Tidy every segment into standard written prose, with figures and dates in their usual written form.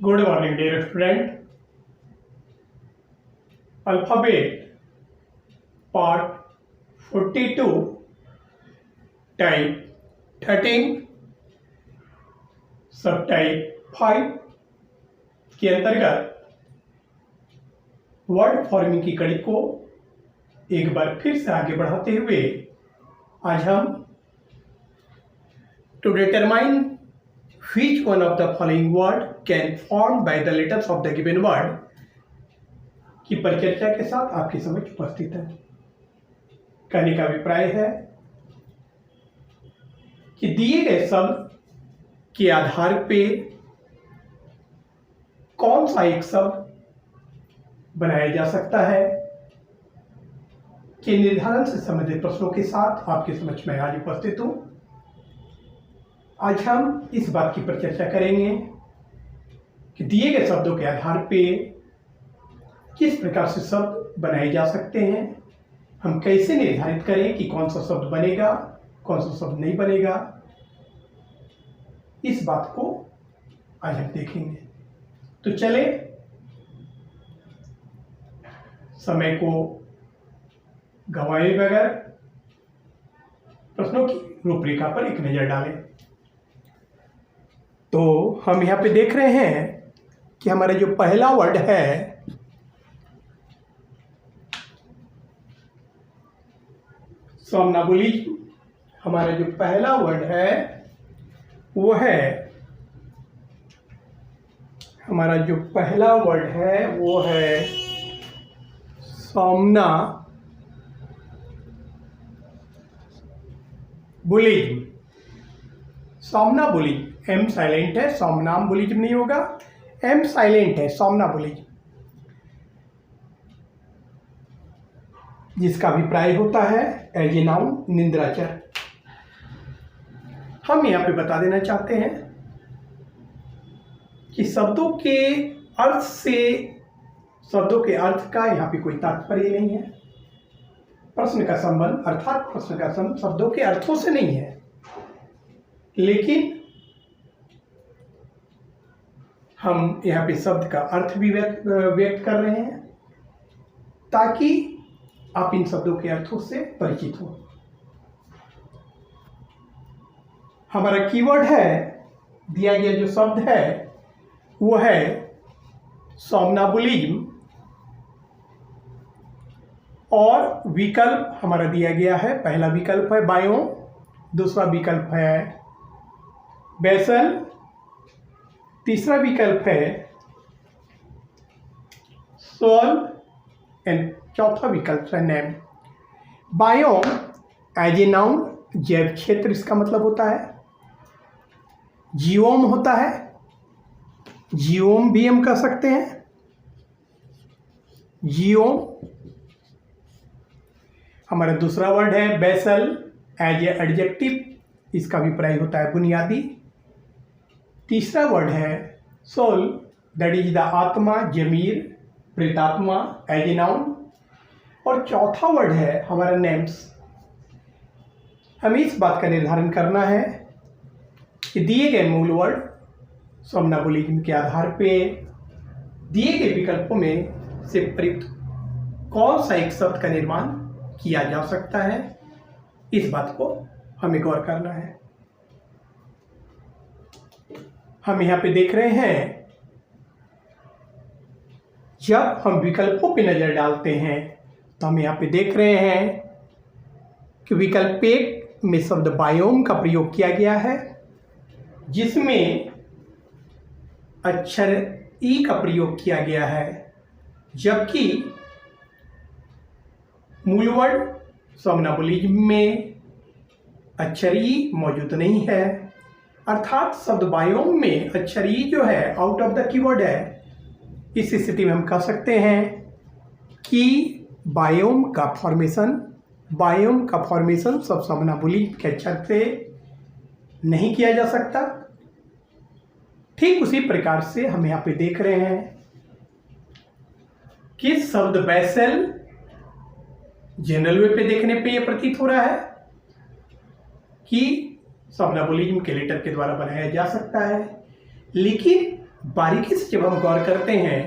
Good morning, dear student. Alphabet Part 42 Type 13 Subtype 5 के अंतर्गत word forming की कड़ी को एक बार फिर से आगे बढ़ाते हुए आज हम to determine which one of the following word can form by the letters of the given word की परिचर्चा के साथ आपकी समझ उपस्थित है। कहने का अभिप्राय है कि दिए गए शब्द के आधार पे कौन सा एक शब्द बनाया जा सकता है के निर्धारण से संबंधित प्रश्नों के साथ आपके समक्ष में आज उपस्थित हूं। आज हम इस बात की परिचर्चा करेंगे कि दिए गए शब्दों के आधार पे किस प्रकार से शब्द बनाए जा सकते हैं, हम कैसे निर्धारित करें कि कौन सा शब्द बनेगा, कौन सा शब्द नहीं बनेगा। इस बात को आज हम देखेंगे। तो चले समय को गंवाए बगैर प्रश्नों की रूपरेखा पर एक नजर डालें। तो हम यहाँ पे देख रहे हैं कि हमारा जो पहला वर्ड है सोमनाबुलिज्म, हमारा जो पहला वर्ड है वो है सोमनाबुलिज्म। सोमनाबुलिज्म, एम साइलेंट है, सोमनाबुलिज्म नहीं होगा, एम साइलेंट है, सोमनाबुलिज्म, जिसका अभिप्राय होता है एज ए नाउन निंद्राचर। हम यहाँ पे बता देना चाहते हैं कि शब्दों के अर्थ का यहाँ पे कोई तात्पर्य नहीं है। प्रश्न का संबंध अर्थात प्रश्न का संबंध शब्दों के अर्थों से नहीं है, लेकिन हम यहाँ पे शब्द का अर्थ भी व्यक्त कर रहे हैं ताकि आप इन शब्दों के अर्थों से परिचित हो। हमारा कीवर्ड है, दिया गया जो शब्द है वो है सोमनाबुलिज्म, और विकल्प हमारा दिया गया है। पहला विकल्प है बायोम, दूसरा विकल्प है बेसल, तीसरा विकल्प है सोल एंड चौथा विकल्प है name. Biome as a noun, जैव क्षेत्र इसका मतलब होता है। जियोम होता है, जियोम भी हम कह सकते हैं, जियोम। हमारा दूसरा वर्ड है बेसल एज ए एडजेक्टिव, इसका अभिप्राय होता है बुनियादी। तीसरा वर्ड है सोल, दैट इज द आत्मा, जमीर, प्रेतात्मा एज ए नाउन। और चौथा वर्ड है हमारा नेम्स। हमें इस बात का निर्धारण करना है कि दिए गए मूल वर्ड सोमनाबुलिज्म के आधार पे दिए गए विकल्पों में से प्रयुक्त कौन सा एक शब्द का निर्माण किया जा सकता है, इस बात को हमें गौर करना है। हम यहाँ पे देख रहे हैं, जब हम विकल्पों पे नजर डालते हैं तो हम यहाँ पे देख रहे हैं कि विकल्प एक में शब्द बायोम का प्रयोग किया गया है, जिसमें अक्षर ई का प्रयोग किया गया है, जबकि मूल वर्ड सोमनाबुलिज्म में अक्षर ई मौजूद नहीं है। अर्थात शब्द बायोम में अक्षर ई जो है आउट ऑफ द कीवर्ड है। इस स्थिति में हम कह सकते हैं कि बायोम का फॉर्मेशन सब सोमनाबुलिज्म के अक्षर से नहीं किया जा सकता। ठीक उसी प्रकार से हम यहाँ पे देख रहे हैं कि शब्द बेसल जनरल वे पे देखने पे यह प्रतीत हो रहा है कि सोमनाबुलिज्म के लेटर के द्वारा बनाया जा सकता है, लेकिन बारीकी से जब हम गौर करते हैं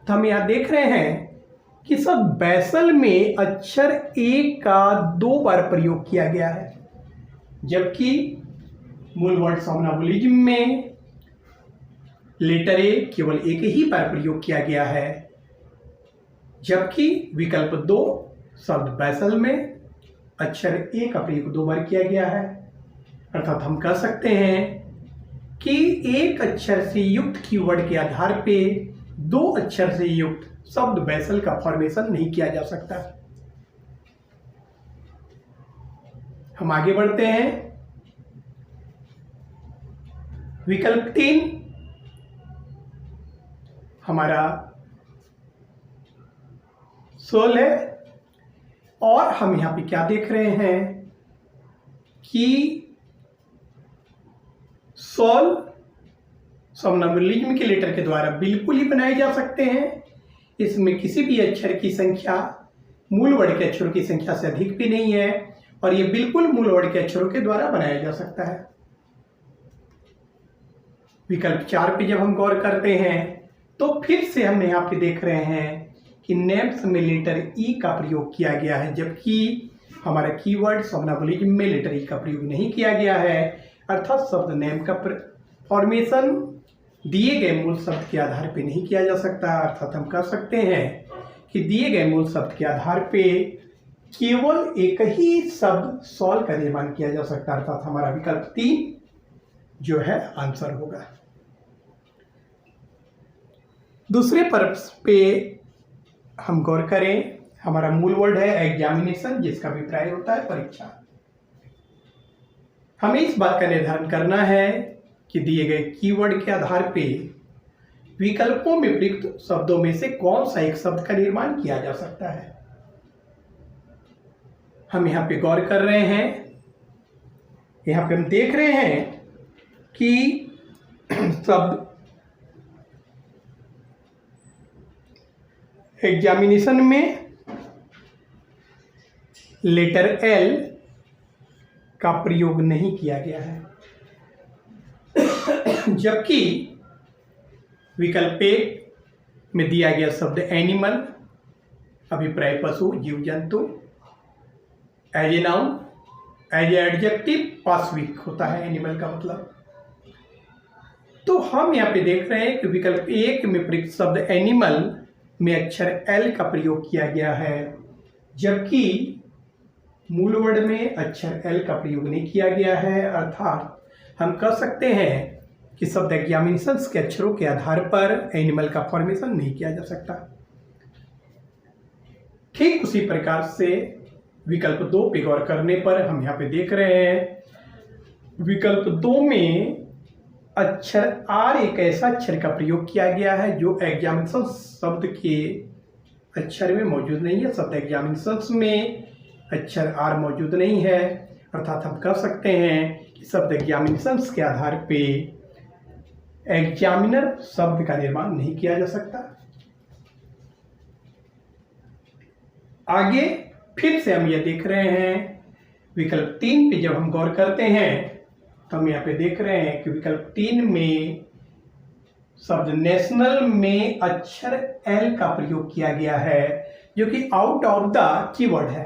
तो हम यहाँ देख रहे हैं कि सब बैसल में अक्षर ए का 2 बार प्रयोग किया गया है, जबकि मूल वर्ड सोमनाबुलिज्म में लेटर ए केवल एक ही बार प्रयोग किया गया है, जबकि विकल्प 2 शब्द बैसल में अक्षर ए का प्रयोग 2 बार किया गया है। अर्थात हम कह सकते हैं कि एक अक्षर से युक्त कीवर्ड के आधार पे 2 अक्षर से युक्त शब्द बैसल का फॉर्मेशन नहीं किया जा सकता। हम आगे बढ़ते हैं। विकल्प 3 हमारा सोल है, और हम यहां पे क्या देख रहे हैं कि सोल सोमनाम्बुलिज्म के लेटर के द्वारा बिल्कुल ही बनाए जा सकते हैं। इसमें किसी भी अक्षर की संख्या मूल वर्ड के अक्षरों की संख्या से अधिक भी नहीं है, और ये बिल्कुल मूल वर्ड के अक्षरों के द्वारा बनाया जा सकता है। विकल्प 4 पे जब हम गौर करते हैं तो फिर से हम यहाँ पे देख रहे हैं कि नेम्स में लेटर ई का प्रयोग किया गया है, जबकि हमारा कीवर्ड सोमनाबुलिज्म में लेटर ई का प्रयोग नहीं किया गया है। अर्थात शब्द नेम का फॉर्मेशन दिए गए मूल शब्द के आधार पे नहीं किया जा सकता। अर्थात हम कह सकते हैं कि दिए गए मूल शब्द के आधार पे केवल एक ही शब्द सॉल का निर्माण किया जा सकता है। अर्थात हमारा विकल्प 3 जो है आंसर होगा। दूसरे प्रश्न पे हम गौर करें। हमारा मूल वर्ड है एग्जामिनेशन, जिसका अभिप्राय होता है परीक्षा। हमें इस बात का निर्धारण करना है कि दिए गए कीवर्ड के आधार पे विकल्पों में प्रयुक्त शब्दों में से कौन सा एक शब्द का निर्माण किया जा सकता है। हम यहाँ पे गौर कर रहे हैं। यहाँ पे हम देख रहे हैं कि शब्द एग्जामिनेशन में लेटर एल का प्रयोग नहीं किया गया है, जबकि विकल्प 1 में दिया गया शब्द एनिमल, अभिप्राय पशु जीव जंतु, as a noun, as a adjective पाश्विक होता है एनिमल का मतलब। तो हम यहाँ पे देख रहे हैं कि विकल्प 1 में प्रयुक्त शब्द एनिमल में अक्षर एल का प्रयोग किया गया है, जबकि मूल वर्ड में अक्षर एल का प्रयोग नहीं किया गया है। अर्थात हम कह सकते हैं कि शब्द एग्जामिनेशंस के अक्षरों के आधार पर एनिमल का फॉर्मेशन नहीं किया जा सकता। ठीक उसी प्रकार से विकल्प 2 पे गौर करने पर हम यहाँ पे देख रहे हैं विकल्प 2 में अक्षर आर एक ऐसा अक्षर का प्रयोग किया गया है जो एग्जामिनेशन शब्द के अक्षर में मौजूद नहीं है। शब्द एग्जामिनेशंस में अक्षर आर मौजूद नहीं है। अर्थात हम कह सकते हैं कि शब्द एग्जामिनेशंस के आधार पे एग्जामिनर शब्द का निर्माण नहीं किया जा सकता। आगे फिर से हम ये देख रहे हैं विकल्प 3 पे जब हम गौर करते हैं तो हम यहाँ पे देख रहे हैं कि विकल्प 3 में शब्द नेशनल में अक्षर एल का प्रयोग किया गया है, जो कि आउट ऑफ द कीवर्ड है।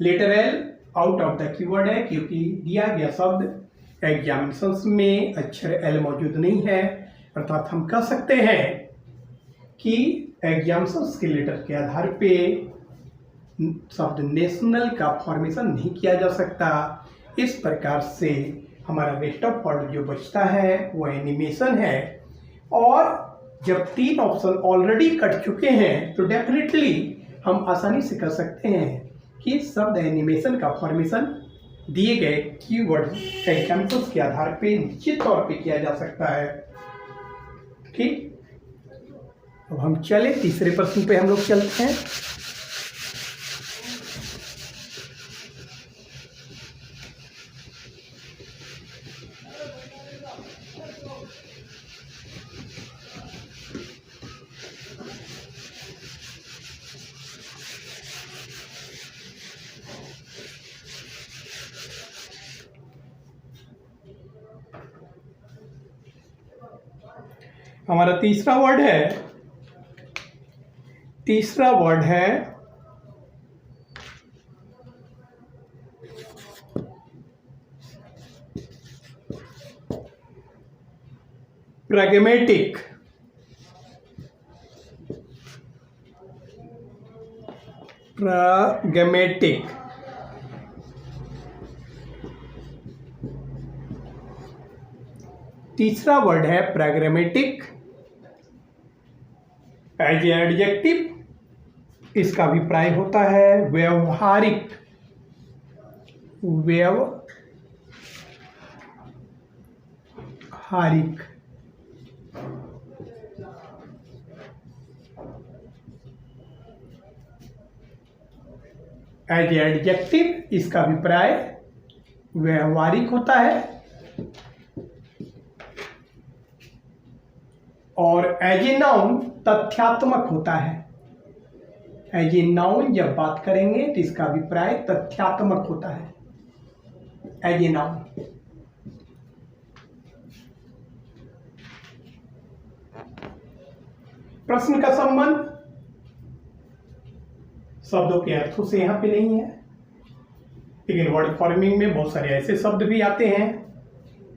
Letter L out of the keyword है क्योंकि दिया गया शब्द एग्जामिनेशंस में अक्षर एल मौजूद नहीं है। अर्थात हम कह सकते हैं कि एग्जामिनेशंस के लेटर के आधार पे शब्द नेशनल का फॉर्मेशन नहीं किया जा सकता। इस प्रकार से हमारा बेस्ट ऑफ वर्ड जो बचता है वो एनिमेशन है, और जब 3 ऑप्शन ऑलरेडी कट चुके हैं तो डेफिनेटली हम आसानी से कह सकते हैं कि शब्द एनिमेशन का फॉर्मेशन दिए गए कीवर्ड एग्जाम्पल्स के आधार पे निश्चित तौर पे किया जा सकता है। ठीक, अब हम चले तीसरे प्रश्न पे हम लोग चलते हैं। हमारा तीसरा वर्ड है pragmatic। तीसरा वर्ड है pragmatic एज ए एडजेक्टिव। इसका अभिप्राय होता है व्यवहारिक। एज ए एडजेक्टिव इसका अभिप्राय व्यवहारिक होता है। और एज ए नाउन तथ्यात्मक होता है। एज ए नाउन जब बात करेंगे तो इसका अभिप्राय तथ्यात्मक होता है। एज ए नाउन प्रश्न का संबंध शब्दों के अर्थों से यहां पे नहीं है, लेकिन वर्ड फॉर्मिंग में बहुत सारे ऐसे शब्द भी आते हैं,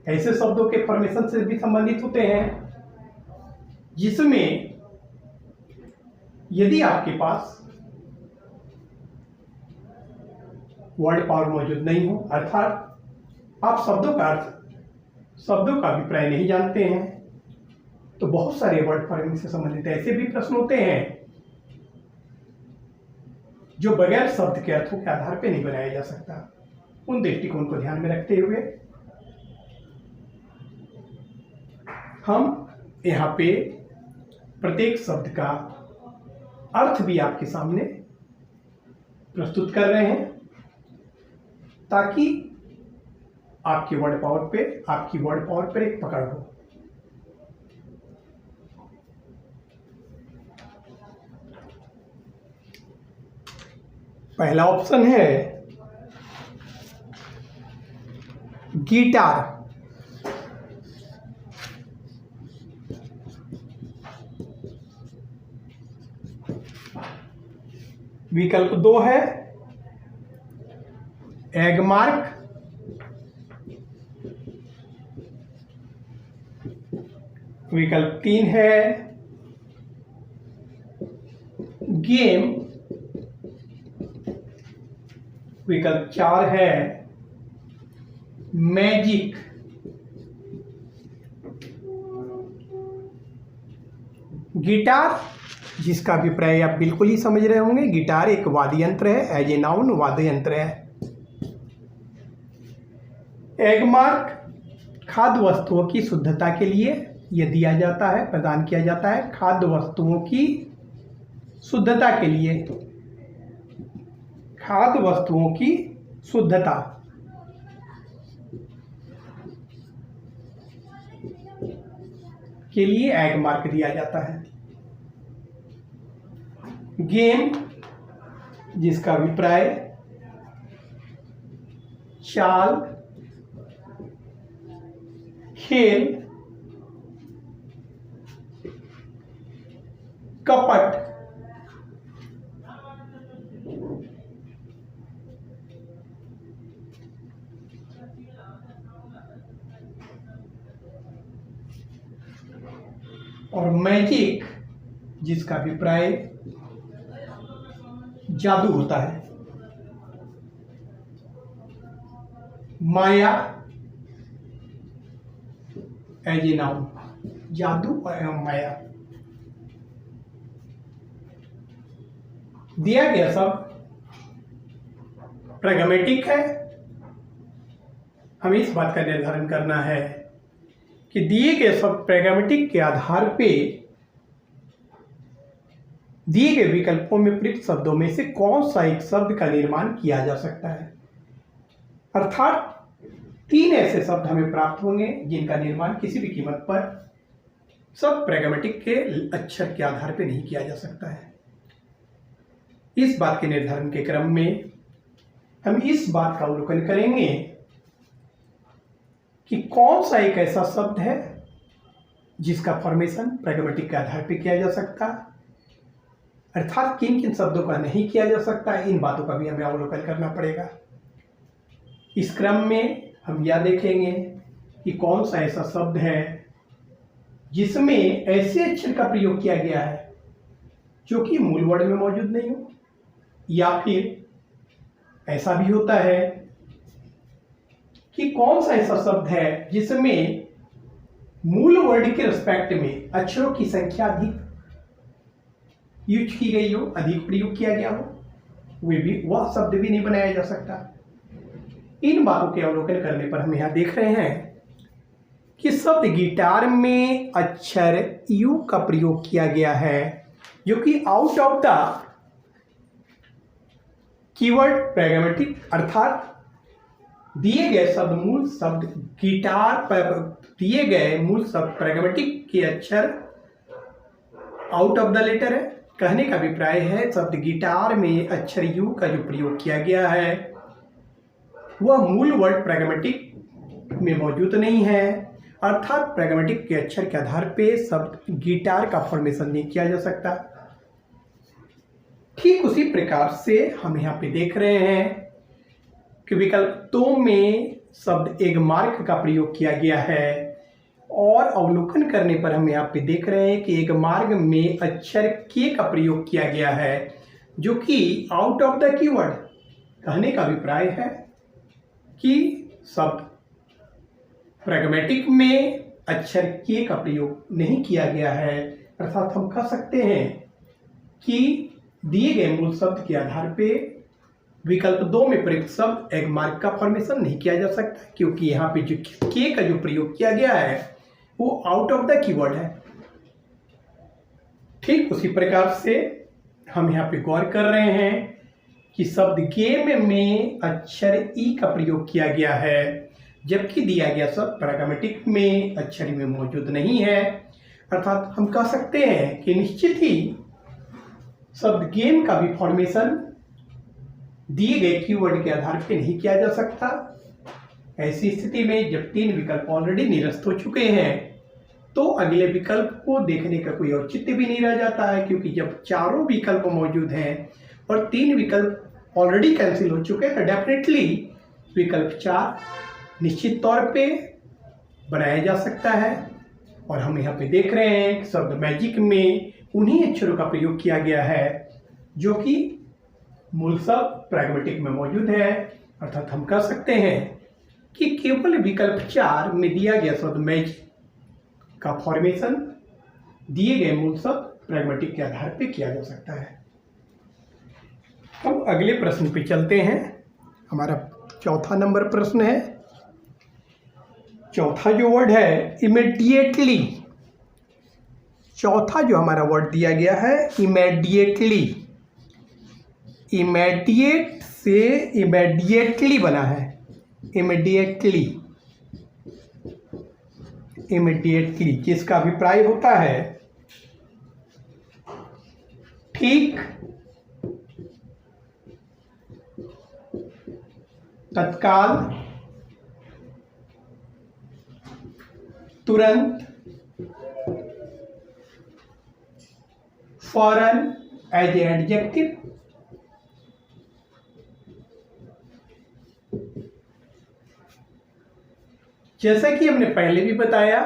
ऐसे शब्दों के फॉर्मेशन से भी संबंधित होते हैं जिसमें यदि आपके पास वर्ड पावर मौजूद नहीं हो, अर्थात आप शब्दों का अभिप्राय नहीं जानते हैं, तो बहुत सारे वर्ड फॉर्मिंग से संबंधित ऐसे भी प्रश्न होते हैं जो बगैर शब्द के अर्थों के आधार पर नहीं बनाया जा सकता। उन दृष्टिकोण को ध्यान में रखते हुए हम यहाँ पे प्रत्येक शब्द का अर्थ भी आपके सामने प्रस्तुत कर रहे हैं ताकि आपकी वर्ड पावर पर एक पकड़ हो। पहला ऑप्शन है गिटार। विकल्प 2 है एगमार्क। विकल्प 3 है गेम। विकल्प 4 है मैजिक। गिटार जिसका अभिप्राय आप बिल्कुल ही समझ रहे होंगे, गिटार एक वाद्य यंत्र है। एज ए नाउन वाद्य यंत्र है। एगमार्क खाद्य वस्तुओं की शुद्धता के लिए यह दिया जाता है, प्रदान किया जाता है। खाद्य वस्तुओं की शुद्धता के लिए, खाद्य वस्तुओं की शुद्धता के लिए एगमार्क दिया जाता है। गेम जिसका अभिप्राय चाल, खेल, कपट। और मैजिक जिसका अभिप्राय जादू होता है। माया एज ए नाउन, जादू एवं माया। दिया गया शब्द प्रैग्मेटिक है। हमें इस बात का निर्धारण करना है कि दिए गए शब्द प्रैग्मेटिक के आधार पे दिए गए विकल्पों में प्रयुक्त शब्दों में से कौन सा एक शब्द का निर्माण किया जा सकता है। अर्थात 3 ऐसे शब्द हमें प्राप्त होंगे जिनका निर्माण किसी भी कीमत पर सब प्रैग्मेटिक के अक्षर के आधार पर नहीं किया जा सकता है। इस बात के निर्धारण के क्रम में हम इस बात का अवलोकन करेंगे कि कौन सा एक ऐसा शब्द है जिसका फॉर्मेशन प्रैग्मेटिक के आधार पर किया जा सकता, अर्थात किन किन शब्दों का नहीं किया जा सकता, इन बातों का भी हमें अवलोकन करना पड़ेगा। इस क्रम में हम यह देखेंगे कि कौन सा ऐसा शब्द है जिसमें ऐसे अक्षर का प्रयोग किया गया है जो कि मूल वर्ड में मौजूद नहीं हो, या फिर ऐसा भी होता है कि कौन सा ऐसा शब्द है जिसमें मूल वर्ड के रिस्पेक्ट में अक्षरों की संख्या अधिक यूज की गई हो, अधिक प्रयोग किया गया हो, वह शब्द भी नहीं बनाया जा सकता। इन बातों के अवलोकन करने पर हम यहां देख रहे हैं कि शब्द गिटार में अक्षर यू का प्रयोग किया गया है जो कि out of the keyword pragmatic, अर्थात दिए गए शब्द मूल शब्द गिटार पर दिए गए मूल शब्द प्रैग्मेटिक के अक्षर आउट ऑफ द लेटर है। कहने का अभिप्राय है शब्द गिटार में अक्षर यू का जो प्रयोग किया गया है वह मूल वर्ड प्रैग्मेटिक में मौजूद नहीं है, अर्थात प्रैग्मेटिक के अक्षर के आधार पे शब्द गिटार का फॉर्मेशन नहीं किया जा सकता। ठीक उसी प्रकार से हम यहाँ पे देख रहे हैं कि विकल्प 2 में शब्द एक मार्क का प्रयोग किया गया है और अवलोकन करने पर हम यहाँ पे देख रहे हैं कि एक मार्ग में अक्षर के का प्रयोग किया गया है जो कि आउट ऑफ द कीवर्ड। कहने का अभिप्राय है कि शब्द प्रैग्मेटिक में अक्षर के का प्रयोग नहीं किया गया है, अर्थात हम कह सकते हैं कि दिए गए मूल शब्द के आधार पे विकल्प 2 में प्रयुक्त शब्द एक मार्ग का फॉर्मेशन नहीं किया जा सकता, क्योंकि यहाँ पे जो के का जो प्रयोग किया गया है वो आउट ऑफ द कीवर्ड है। ठीक उसी प्रकार से हम यहाँ पे गौर कर रहे हैं कि शब्द गेम में अक्षर ई का प्रयोग किया गया है जबकि दिया गया शब्द प्रैग्मेटिक में अक्षर ई में मौजूद नहीं है, अर्थात हम कह सकते हैं कि निश्चित ही शब्द गेम का भी फॉर्मेशन दिए गए कीवर्ड के आधार पर नहीं किया जा सकता। ऐसी स्थिति में जब 3 विकल्प ऑलरेडी निरस्त हो चुके हैं तो अगले विकल्प को देखने का कोई औचित्य भी नहीं रह जाता है, क्योंकि जब चारों विकल्प मौजूद हैं और 3 विकल्प ऑलरेडी कैंसिल हो चुके हैं तो डेफिनेटली विकल्प 4 निश्चित तौर पे बनाया जा सकता है। और हम यहाँ पे देख रहे हैं कि शब्द मैजिक में उन्हीं अक्षरों का प्रयोग किया गया है जो कि मूल शब्द प्रैग्मेटिक में मौजूद है, अर्थात हम कह सकते हैं कि केवल विकल्प 4 में दिया गया शब्द मैजिक का फॉर्मेशन दिए गए मूल शब्द प्रैग्मेटिक के आधार पर किया जा सकता है। हम अगले प्रश्न पे चलते हैं। हमारा चौथा नंबर प्रश्न है। चौथा जो वर्ड है इमीडिएटली, चौथा जो हमारा वर्ड दिया गया है इमीडिएटली, इमीडिएट से इमीडिएटली बना है, इमीडिएटली, इमीडिएटली जिसका अभिप्राय होता है ठीक, तत्काल, तुरंत, फौरन, एज ए एडजेक्टिव, जैसा कि हमने पहले भी बताया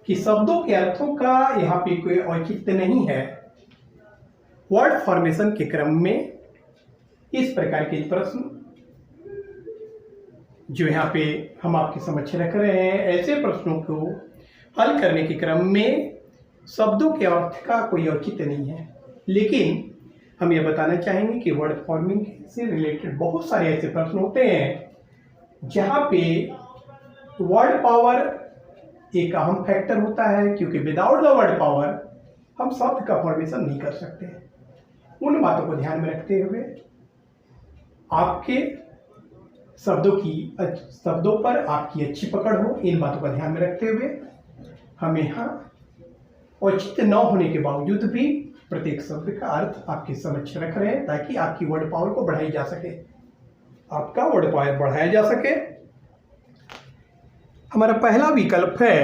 कि शब्दों के अर्थों का यहाँ पे कोई औचित्य नहीं है। वर्ड फॉर्मेशन के क्रम में इस प्रकार के प्रश्न जो यहाँ पे हम आपके समक्ष रख रहे हैं, ऐसे प्रश्नों को हल करने के क्रम में शब्दों के अर्थ का कोई औचित्य नहीं है। लेकिन हम ये बताना चाहेंगे कि वर्ड फॉर्मिंग से रिलेटेड बहुत सारे ऐसे प्रश्न होते हैं जहाँ पे वर्ड पावर एक अहम फैक्टर होता है, क्योंकि विदाउट द वर्ड पावर हम शब्द का फॉर्मेशन नहीं कर सकते। उन बातों को ध्यान में रखते हुए आपके शब्दों पर आपकी अच्छी पकड़ हो, इन बातों का ध्यान में रखते हुए हम यहाँ औचित्य न होने के बावजूद भी प्रत्येक शब्द का अर्थ आपके समक्ष रख रहे हैं ताकि आपकी वर्ड पावर को बढ़ाई जा सके, आपका वर्ड पावर बढ़ाया जा सके। हमारा पहला विकल्प है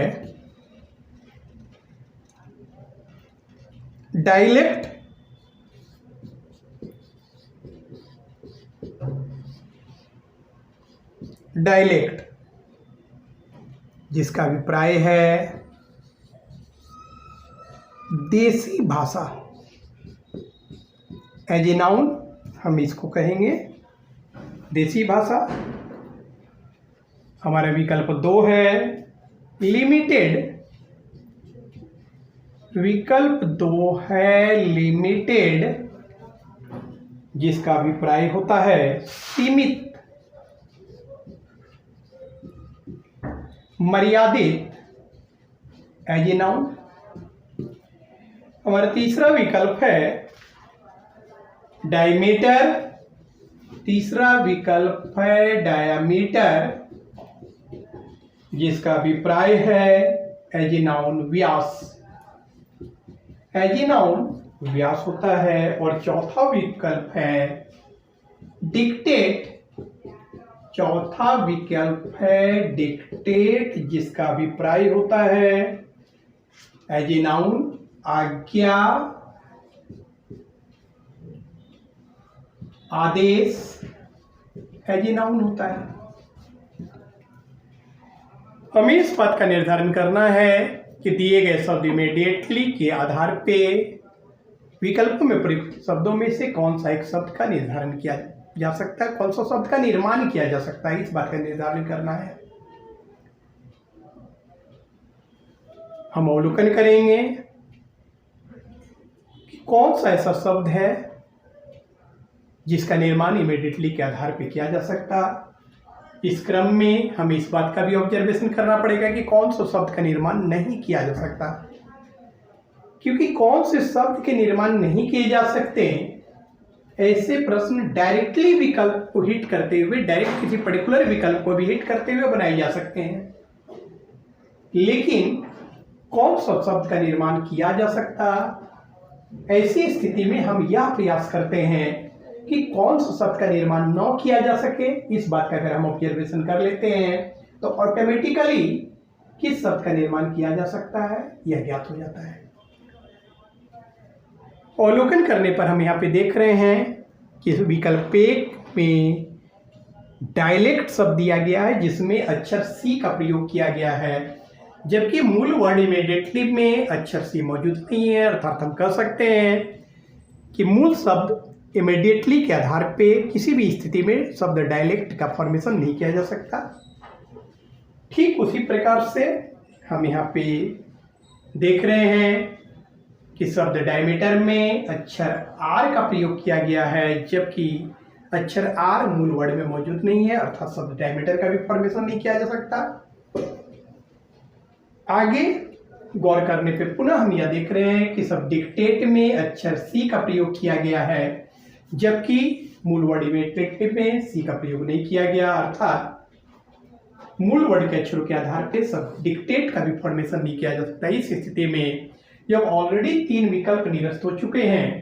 डायलेक्ट, डायलेक्ट जिसका अभिप्राय है देसी भाषा। एज ए नाउन हम इसको कहेंगे देसी भाषा। हमारा विकल्प 2 है लिमिटेड। विकल्प 2 है लिमिटेड जिसका अभिप्राय होता है सीमित, मर्यादित। As a noun. हमारा तीसरा विकल्प है डायमीटर। तीसरा विकल्प है डायामीटर जिसका अभिप्राय है एज ए नाउन व्यास। एज ए नाउन व्यास होता है। और चौथा विकल्प है डिक्टेट। चौथा विकल्प है डिक्टेट जिसका अभिप्राय होता है एज ए नाउन आज्ञा, आदेश। एज ए नाउन होता है। हमें इस बात का निर्धारण करना है कि दिए गए शब्द इमीडिएटली के आधार पे विकल्पों में प्रयुक्त शब्दों में से कौन सा एक शब्द का निर्धारण किया जा सकता है, कौन सा शब्द का निर्माण किया जा सकता है, इस बात का निर्धारण करना है। हम अवलोकन करेंगे कि कौन सा ऐसा शब्द है जिसका निर्माण इमीडिएटली के आधार पर किया जा सकता। इस क्रम में हमें इस बात का भी ऑब्जर्वेशन करना पड़ेगा कि कौन सा शब्द का निर्माण नहीं किया जा सकता, क्योंकि कौन से शब्द के निर्माण नहीं किए जा सकते ऐसे प्रश्न डायरेक्टली विकल्प को हिट करते हुए, डायरेक्ट किसी पर्टिकुलर विकल्प को भी हिट करते हुए बनाए जा सकते हैं। लेकिन कौन सा शब्द का निर्माण किया जा सकता, ऐसी स्थिति में हम यह प्रयास करते हैं कि कौन सा शब्द का निर्माण न किया जा सके। इस बात का अगर हम ऑब्जर्वेशन कर लेते हैं तो ऑटोमेटिकली किस शब्द का निर्माण किया जा सकता है यह ज्ञात हो जाता है। अवलोकन करने पर हम यहाँ पे देख रहे हैं कि विकल्प 1 में डायलेक्ट शब्द दिया गया है जिसमें अक्षर सी का प्रयोग किया गया है, जबकि मूल वर्ड इमीडिएटली में अक्षर सी मौजूद नहीं है। अर्थात हम कह सकते हैं कि मूल शब्द इमीडिएटली के आधार पे किसी भी स्थिति में शब्द डायलेक्ट का फॉर्मेशन नहीं किया जा सकता। ठीक उसी प्रकार से हम यहाँ पे देख रहे हैं कि शब्द डायमीटर में अक्षर आर का प्रयोग किया गया है, जबकि अक्षर आर मूल वर्ड में मौजूद नहीं है। अर्थात शब्द डायमीटर का भी फॉर्मेशन नहीं किया जा सकता। आगे गौर करने पे पुनः हम यह देख रहे हैं कि शब्द डिक्टेट में अक्षर सी का प्रयोग किया गया है, जबकि मूल वर्ड इमीडिएटली में सी का प्रयोग नहीं किया गया। अर्थात मूल वर्ड के अक्षरों के आधार पर शब्द डिक्टेट का भी फॉर्मेशन नहीं किया जा सकता। इस स्थिति में जब ऑलरेडी 3 विकल्प निरस्त हो चुके हैं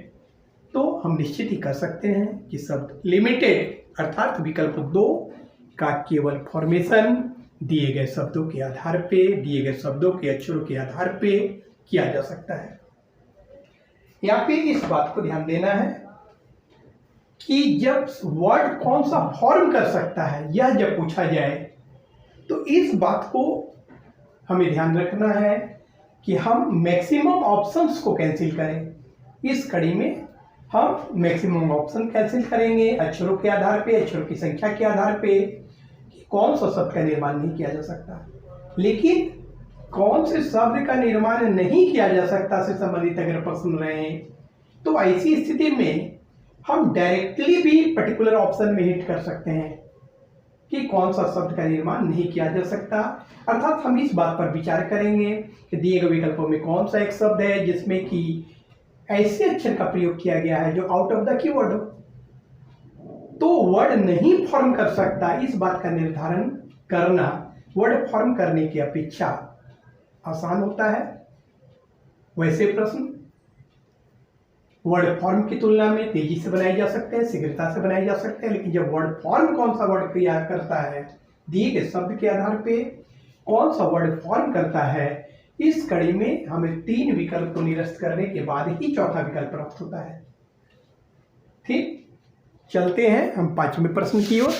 तो हम निश्चित ही कर सकते हैं कि शब्द लिमिटेड अर्थात विकल्प 2 का केवल फॉर्मेशन दिए गए शब्दों के आधार पे, दिए गए शब्दों के अक्षरों के आधार पे किया जा सकता है। यहाँ पे इस बात को ध्यान देना है कि जब वर्ड कौन सा फॉर्म कर सकता है यह जब पूछा जाए तो इस बात को हमें ध्यान रखना है कि हम मैक्सिमम ऑप्शंस को कैंसिल करें। इस कड़ी में हम मैक्सिमम ऑप्शन कैंसिल करेंगे अक्षरों के आधार पे, अक्षरों की संख्या के आधार पे कि कौन सा शब्द का निर्माण नहीं किया जा सकता। लेकिन कौन से शब्द का निर्माण नहीं किया जा सकता से संबंधित अगर प्रश्न रहे तो ऐसी स्थिति में हम डायरेक्टली भी पर्टिकुलर ऑप्शन में हिट कर सकते हैं कि कौन सा शब्द का निर्माण नहीं किया जा सकता। अर्थात हम इस बात पर विचार करेंगे कि दिए गए विकल्पों में कौन सा एक शब्द है जिसमें कि ऐसे अक्षर का प्रयोग किया गया है जो आउट ऑफ द कीवर्ड हो, तो वर्ड नहीं फॉर्म कर सकता। इस बात का निर्धारण करना वर्ड फॉर्म करने की अपेक्षा आसान होता है। वैसे प्रश्न वर्ड फॉर्म की तुलना में तेजी से बनाए जा सकते हैं, शीघ्रता से बनाए जा सकते हैं, लेकिन जब वर्ड फॉर्म कौन सा वर्ड क्रिया करता है दिए गए शब्द के आधार पे कौन सा वर्ड फॉर्म करता है, इस कड़ी में हमें 3 विकल्प को निरस्त करने के बाद ही चौथा विकल्प प्राप्त होता है। ठीक, चलते हैं हम 5वें प्रश्न की ओर।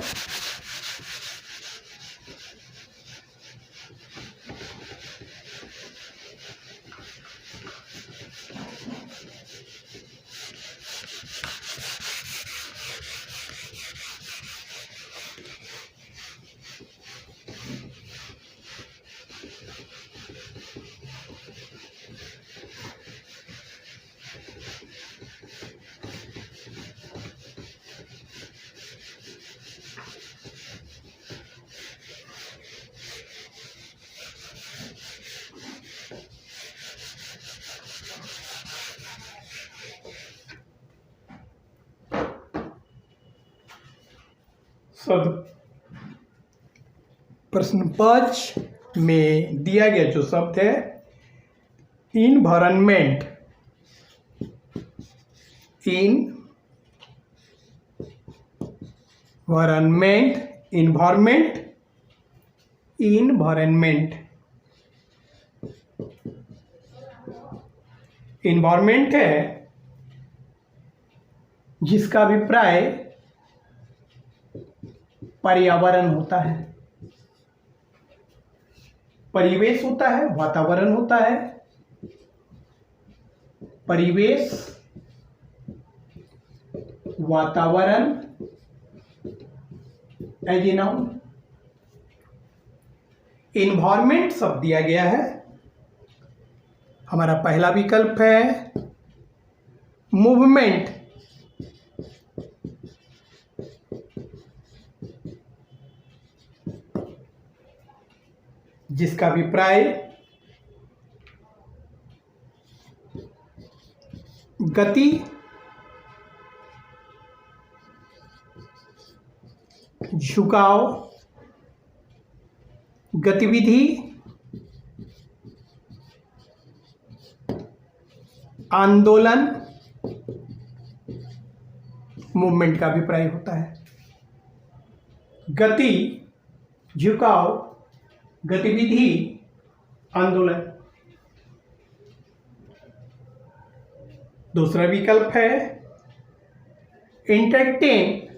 प्रश्न 5 में दिया गया जो शब्द है इन्वायरमेंट, इन्वायरमेंट है जिसका अभिप्राय पर्यावरण होता है, परिवेश होता है, वातावरण होता है। परिवेश, वातावरण एज ए नाउन। इन्वायरमेंट शब्द दिया गया है। हमारा पहला विकल्प है मूवमेंट, जिसका अभिप्राय गति, झुकाव, गतिविधि, आंदोलन, मूवमेंट का अभिप्राय होता है। गति, झुकाव, गतिविधि, आंदोलन। दूसरा विकल्प है एंटरटेन,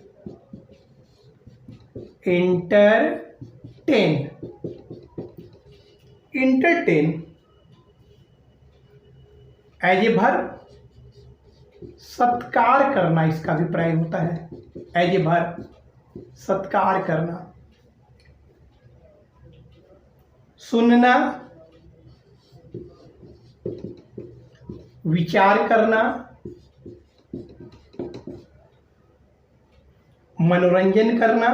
एज ए वर्ब, सत्कार करना इसका अभिप्राय होता है। एज ए वर्ब, सत्कार करना। सुनना, विचार करना, मनोरंजन करना,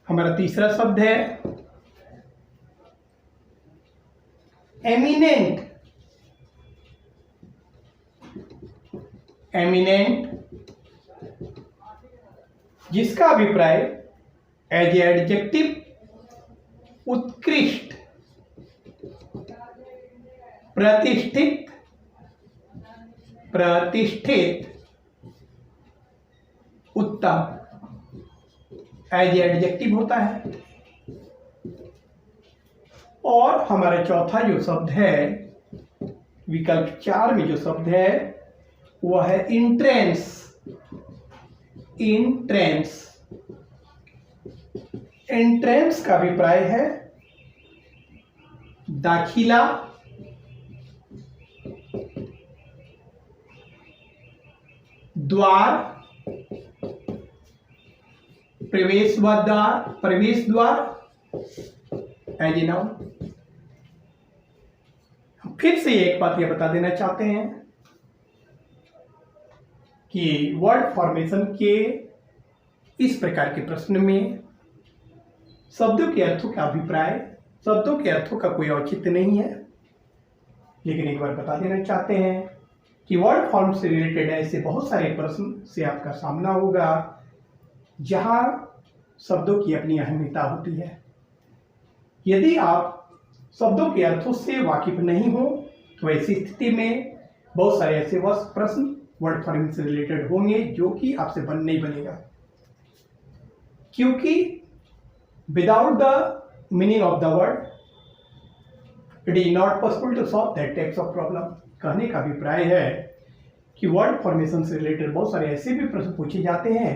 हमारा तीसरा शब्द है एमिनेंट, जिसका अभिप्राय एज ए एडजेक्टिव, उत्कृष्ट, प्रतिष्ठित, उत्तम, एज ए एडजेक्टिव होता है। और हमारा चौथा जो शब्द है, विकल्प 4 में जो शब्द है वह है इंट्रेंस, एंट्रेंस का अभिप्राय है दाखिला, द्वार, प्रवेश द्वार एज ए नाउन। फिर से एक बात यह बता देना चाहते हैं कि वर्ड फॉर्मेशन के इस प्रकार के प्रश्न में शब्दों के अर्थों का अभिप्राय, शब्दों के अर्थों का कोई औचित्य नहीं है। लेकिन एक बार बता देना चाहते हैं कि वर्ड फॉर्म से रिलेटेड ऐसे बहुत सारे प्रश्न से आपका सामना होगा जहां शब्दों की अपनी अहमियता होती है। यदि आप शब्दों के अर्थों से वाकिफ नहीं हो तो ऐसी स्थिति में बहुत सारे ऐसे प्रश्न वर्ड फॉर्मेशन से रिलेटेड होंगे जो कि आपसे नहीं बनेगा, क्योंकि without the meaning of the word it is not possible to solve that types of problem. कहने का अभिप्राय है कि वर्ड फॉर्मेशन से रिलेटेड बहुत सारे ऐसे भी प्रश्न पूछे जाते हैं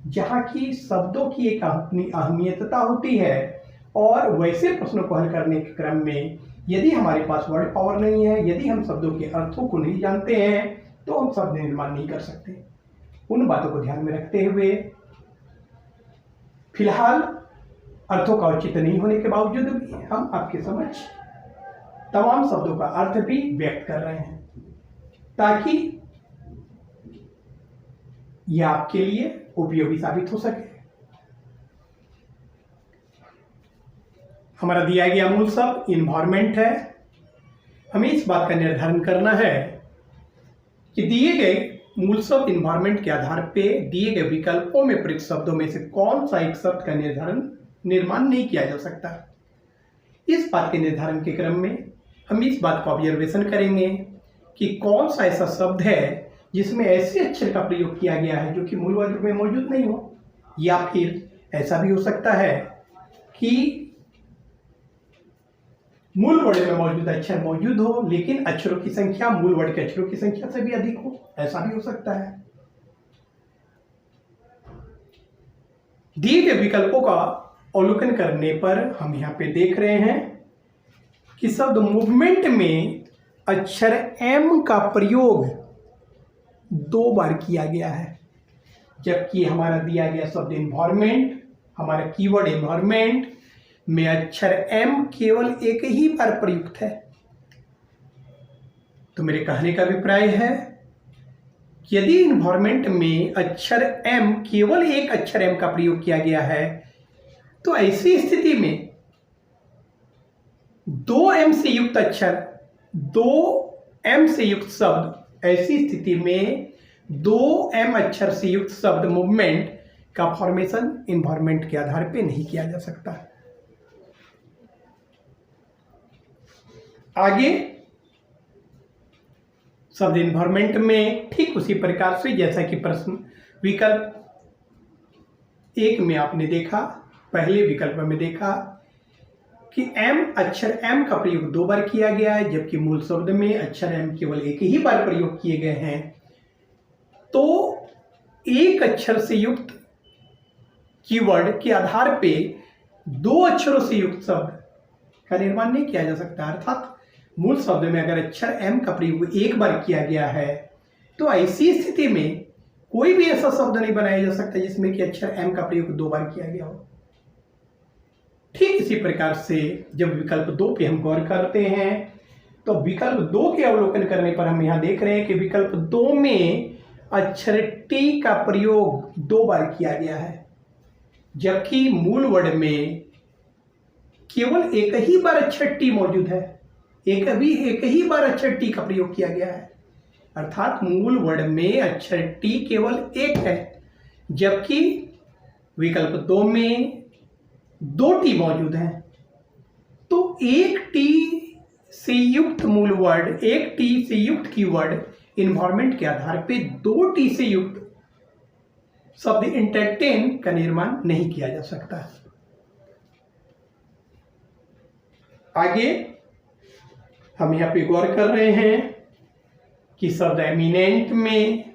जहाँ की शब्दों की एक अपनी अहमियतता होती है, और वैसे प्रश्नों को हल करने के क्रम में यदि हमारे पास वर्ड पावर नहीं है, यदि हम शब्दों के अर्थों को नहीं जानते हैं, तो हम शब्द निर्माण नहीं कर सकते। उन बातों को ध्यान में रखते हुए फिलहाल अर्थों का औचित्य नहीं होने के बावजूद भी हम आपके समक्ष तमाम शब्दों का अर्थ भी व्यक्त कर रहे हैं, ताकि यह आपके लिए उपयोगी साबित हो सके। हमारा दिया गया मूल शब्द इन्वायरमेंट है। हमें इस बात का निर्धारण करना है कि दिए गए मूल शब्द इन्वायरमेंट के आधार पर दिए गए विकल्पों में प्रयुक्त शब्दों में से कौन सा एक शब्द का निर्माण नहीं किया जा सकता। इस बात के निर्धारण के क्रम में हम इस बात को ऑब्जर्वेशन करेंगे कि कौन सा ऐसा शब्द है जिसमें ऐसे अक्षर का प्रयोग किया गया है जो कि मूल वर्ग में मौजूद नहीं हो, या फिर ऐसा भी हो सकता है कि मूल वर्ड में मौजूद अक्षर मौजूद हो लेकिन अक्षरों की संख्या मूल वर्ड के अक्षरों की संख्या से भी अधिक हो, ऐसा भी हो सकता है। दिए गए विकल्पों का अवलोकन करने पर हम यहाँ पे देख रहे हैं कि शब्द मूवमेंट में अक्षर एम का प्रयोग 2 बार किया गया है, जबकि हमारा दिया गया शब्द एनवायरमेंट, हमारा कीवर्ड एनवायरमेंट में अक्षर एम केवल एक ही बार प्रयुक्त है। तो मेरे कहने का अभिप्राय है कि यदि एनवायरमेंट में अक्षर एम केवल एक अक्षर एम का प्रयोग किया गया है, तो ऐसी स्थिति में 2m से युक्त अक्षर, 2m से युक्त शब्द, ऐसी स्थिति में 2m अक्षर से युक्त शब्द मूवमेंट का फॉर्मेशन एनवायरमेंट के आधार पर नहीं किया जा सकता। आगे शब्द एनवायरमेंट में ठीक उसी प्रकार से जैसा कि प्रश्न विकल्प 1 में आपने देखा, पहले विकल्प में देखा कि अक्षर m का प्रयोग 2 बार किया गया है, जबकि मूल शब्द में अक्षर m केवल एक ही बार प्रयोग किए गए हैं। तो एक अक्षर से युक्त कीवर्ड के आधार पे 2 अक्षरों से युक्त शब्द का निर्माण नहीं किया जा सकता। अर्थात मूल शब्द में अगर अक्षर m का प्रयोग 1 बार किया गया है, तो ऐसी स्थिति में कोई भी ऐसा शब्द नहीं बनाया जा सकता जिसमें कि अक्षर m का प्रयोग 2 बार किया गया हो। ठीक इसी प्रकार से जब विकल्प 2 पे हम गौर करते हैं, तो विकल्प 2 के अवलोकन करने पर हम यहाँ देख रहे हैं कि विकल्प 2 में अक्षर t का प्रयोग 2 बार किया गया है, जबकि मूल वर्ड में केवल एक ही बार अक्षर t मौजूद है, एक ही बार अक्षर t का प्रयोग किया गया है। अर्थात मूल वर्ड में अक्षर t केवल एक है, जबकि विकल्प 2 में 2t मौजूद हैं। तो एक t से युक्त मूल वर्ड, एक t से युक्त कीवर्ड एनवायरमेंट के आधार पे 2t से युक्त शब्द एंटरटेन का निर्माण नहीं किया जा सकता। आगे हम यहाँ पे गौर कर रहे हैं कि शब्द एमिनेंट में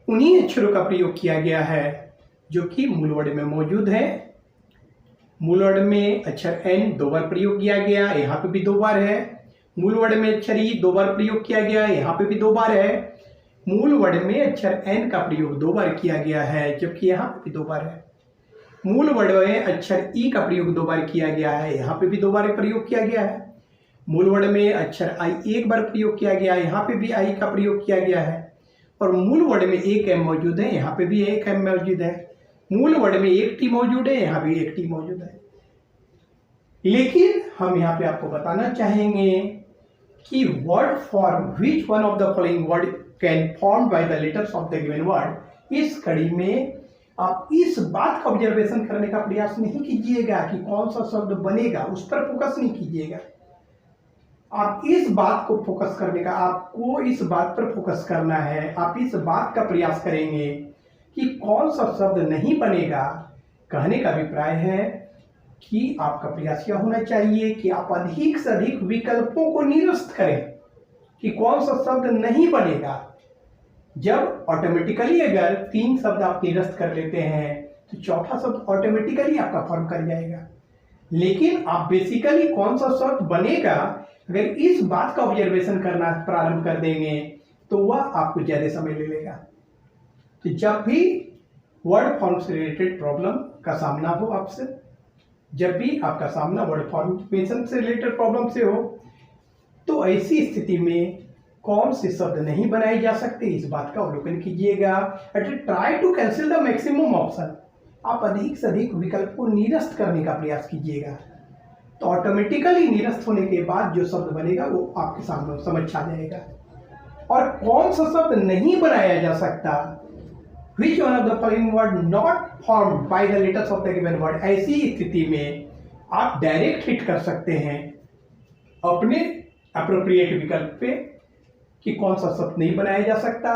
उन्हीं अक्षरों का प्रयोग किया गया है जो कि मूल वर्ड में मौजूद है। मूल वर्ड में अक्षर n 2 बार प्रयोग किया गया, यहाँ पे भी 2 बार है। मूल वर्ड में अक्षर ई 2 बार प्रयोग किया गया, यहाँ पे भी 2 बार है। मूल वर्ड में अक्षर n का प्रयोग 2 बार किया गया है, जबकि यहाँ पे भी 2 बार है। मूल वर्ड में अक्षर ई का प्रयोग 2 बार किया गया है, यहाँ पे भी 2 बार प्रयोग किया गया है। मूल वर्ड में अक्षर आई 1 बार प्रयोग किया गया है, यहाँ पे भी आई का प्रयोग किया गया है। और मूल वर्ड में एक m मौजूद है, यहाँ पे भी एक m मौजूद है। मूल वर्ड में एक t मौजूद है, यहाँ भी एक t मौजूद है। लेकिन हम यहाँ पे आपको बताना चाहेंगे कि word form which one of the following word can form by the letters of the given word, इस कड़ी में आप इस बात का ऑब्जर्वेशन करने का प्रयास नहीं कीजिएगा कि कौन सा शब्द बनेगा, उस पर फोकस नहीं कीजिएगा। आप इस बात को फोकस करने का, आपको इस बात पर फोकस करना है, आप इस बात का प्रयास करेंगे कि कौन सा शब्द नहीं बनेगा। कहने का अभिप्राय है कि आपका प्रयास यह होना चाहिए कि आप अधिक से अधिक विकल्पों को निरस्त करें कि कौन सा शब्द नहीं बनेगा। जब ऑटोमेटिकली अगर 3 शब्द आप निरस्त कर लेते हैं तो चौथा शब्द ऑटोमेटिकली आपका फॉर्म कर जाएगा। लेकिन आप बेसिकली कौन सा शब्द बनेगा, अगर इस बात का ऑब्जर्वेशन करना प्रारंभ कर देंगे तो वह आपको ज्यादा समय ले लेगा। तो जब भी वर्ड फॉर्म से रिलेटेड प्रॉब्लम का सामना हो आपसे, जब भी आपका सामना वर्ड फॉर्मेशन से रिलेटेड प्रॉब्लम से हो, तो ऐसी स्थिति में कौन से शब्द नहीं बनाए जा सकते इस बात का अवलोकन कीजिएगा। Try to cancel the maximum option. आप अधिक से अधिक विकल्प को निरस्त करने का प्रयास कीजिएगा, तो ऑटोमेटिकली निरस्त होने के बाद जो शब्द बनेगा वो आपके सामने समझ आ जाएगा। और कौन सा शब्द नहीं बनाया जा सकता, which one of the following word not formed by the letters of the given word. ऐसी स्थिति में आप डायरेक्ट हिट कर सकते हैं अपने अप्रोप्रिएट विकल्प पे कि कौन सा शब्द नहीं बनाया जा सकता।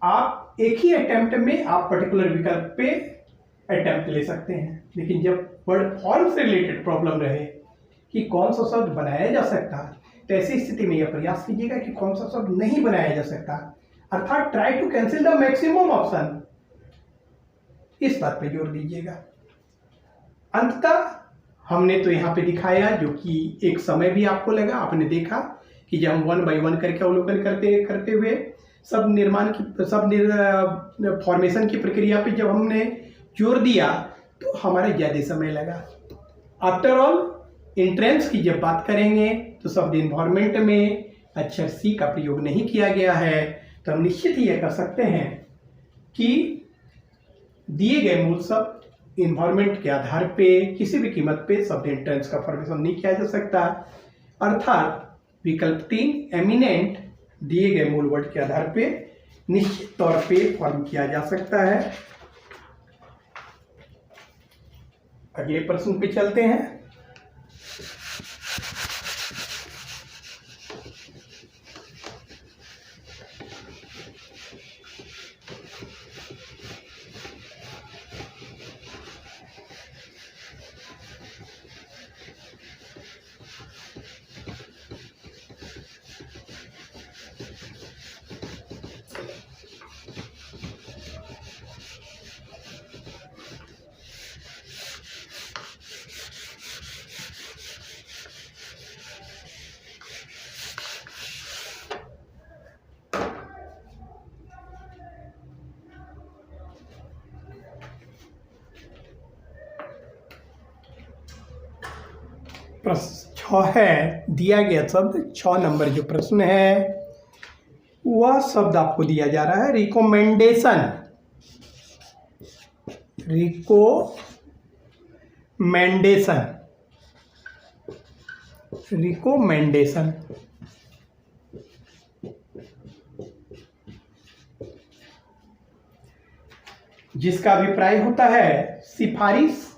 आप एक ही अटेम्प्ट में आप पर्टिकुलर विकल्प पे अटेम्प्ट ले सकते हैं। लेकिन जब वर्ड फॉर्म से रिलेटेड प्रॉब्लम रहे कि कौन सा शब्द बनाया जा सकता, तो ऐसी स्थिति में यह प्रयास कीजिएगा कि कौन सा शब्द नहीं बनाया जा सकता, अर्थात try to cancel the maximum option. इस बात पे जोर दीजिएगा। अंततः हमने तो यहाँ पे दिखाया, जो कि एक समय भी आपको लगा। आपने देखा कि जब हम 1 बाय 1 करके अवलोकन करते हुए फॉर्मेशन की प्रक्रिया पे जब हमने जोर दिया तो हमारे ज़्यादा समय लगा। आफ्टर ऑल एंट्रेंस की जब बात करेंगे तो शब्द इन्वायरमेंट में अक्षर सी का प्रयोग नहीं किया गया है, तो हम निश्चित ही यह कर सकते हैं कि दिए गए मूल शब्द इन्वायरमेंट के आधार पे किसी भी कीमत पे शब्द एंट्रेंस का फॉर्मेशन नहीं किया जा सकता। अर्थात विकल्प 3 एमिनेंट दिए गए मूल वर्ड के आधार पे निश्चित तौर पे फॉर्म किया जा सकता है। अगले प्रश्न पे चलते हैं। प्रश्न 6 है, दिया गया शब्द 6 नंबर जो प्रश्न है वह शब्द आपको दिया जा रहा है रिकमेंडेशन। रिकमेंडेशन जिसका अभिप्राय होता है सिफारिश,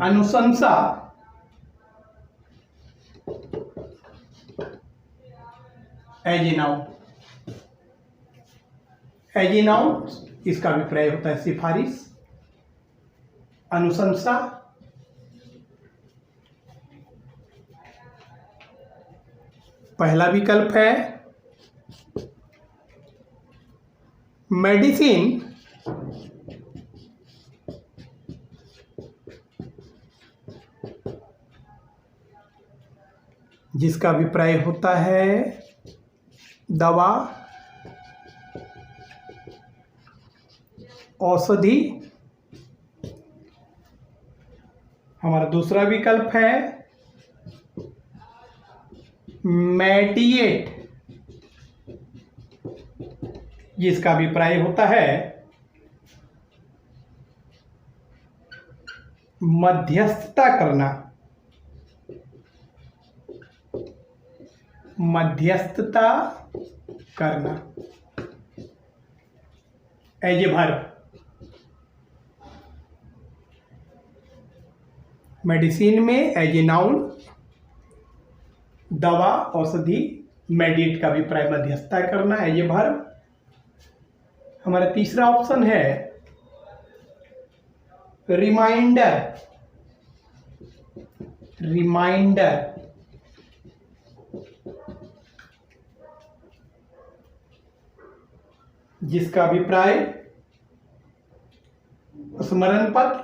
अनुशंसा, एज ए नाउन इसका अभिप्राय होता है सिफारिश, अनुशंसा, पहला विकल्प है मेडिसिन, जिसका अभिप्राय होता है दवा, औषधि। हमारा दूसरा विकल्प है मेडिएट, जिसका अभिप्राय होता है मध्यस्थता करना, एज ए वर्ब। मेडिसिन में एज ए नाउन, दवा औषधि, मेडिट का भी प्राय मध्यस्थता करना एज ए वर्ब। हमारा तीसरा ऑप्शन है रिमाइंडर। रिमाइंडर जिसका अभिप्राय स्मरण पत्र,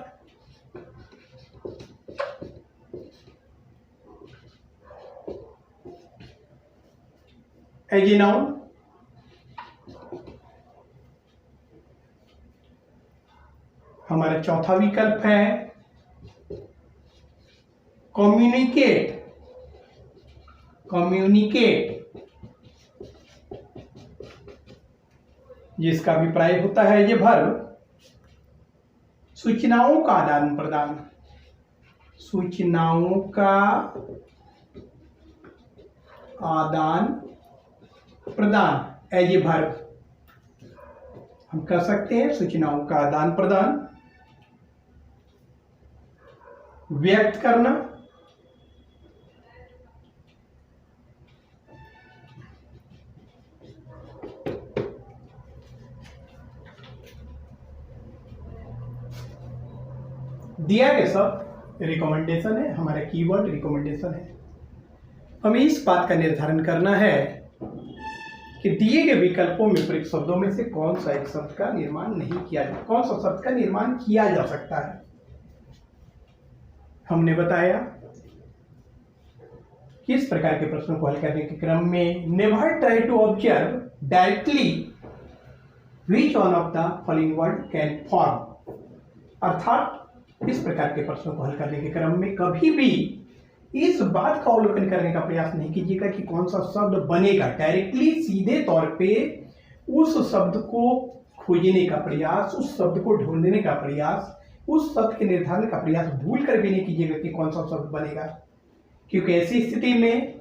एज ए नाउन। हमारा चौथा विकल्प है कम्युनिकेट। कम्युनिकेट जिसका अभिप्राय होता है ये वर्ब सूचनाओं का आदान प्रदान। सूचनाओं का आदान प्रदान एज ए वर्ब। हम कह सकते हैं सूचनाओं का आदान प्रदान, व्यक्त करना, दिया गया शब्द रिकमेंडेशन है। हमारा कीवर्ड रिकमेंडेशन है। हमें इस बात का निर्धारण करना है कि दिए गए विकल्पों में प्रयुक्त शब्दों में से कौन सा एक शब्द का निर्माण नहीं किया जा, कौन सा शब्द का निर्माण किया जा सकता है। हमने बताया कि इस प्रकार के प्रश्नों को हल करने के क्रम में never try to observe directly which one of the following word can form. अर्थात इस प्रकार के प्रश्नों को हल करने के क्रम में कभी भी इस बात का अवलोकन करने का प्रयास नहीं कीजिएगा कि कौन सा शब्द बनेगा। डायरेक्टली सीधे तौर पे उस शब्द को खोजने का प्रयास, उस शब्द को ढूंढने का प्रयास, उस शब्द के निर्धारण का प्रयास भूल कर भी नहीं कीजिएगा कि कौन सा शब्द बनेगा, क्योंकि ऐसी स्थिति में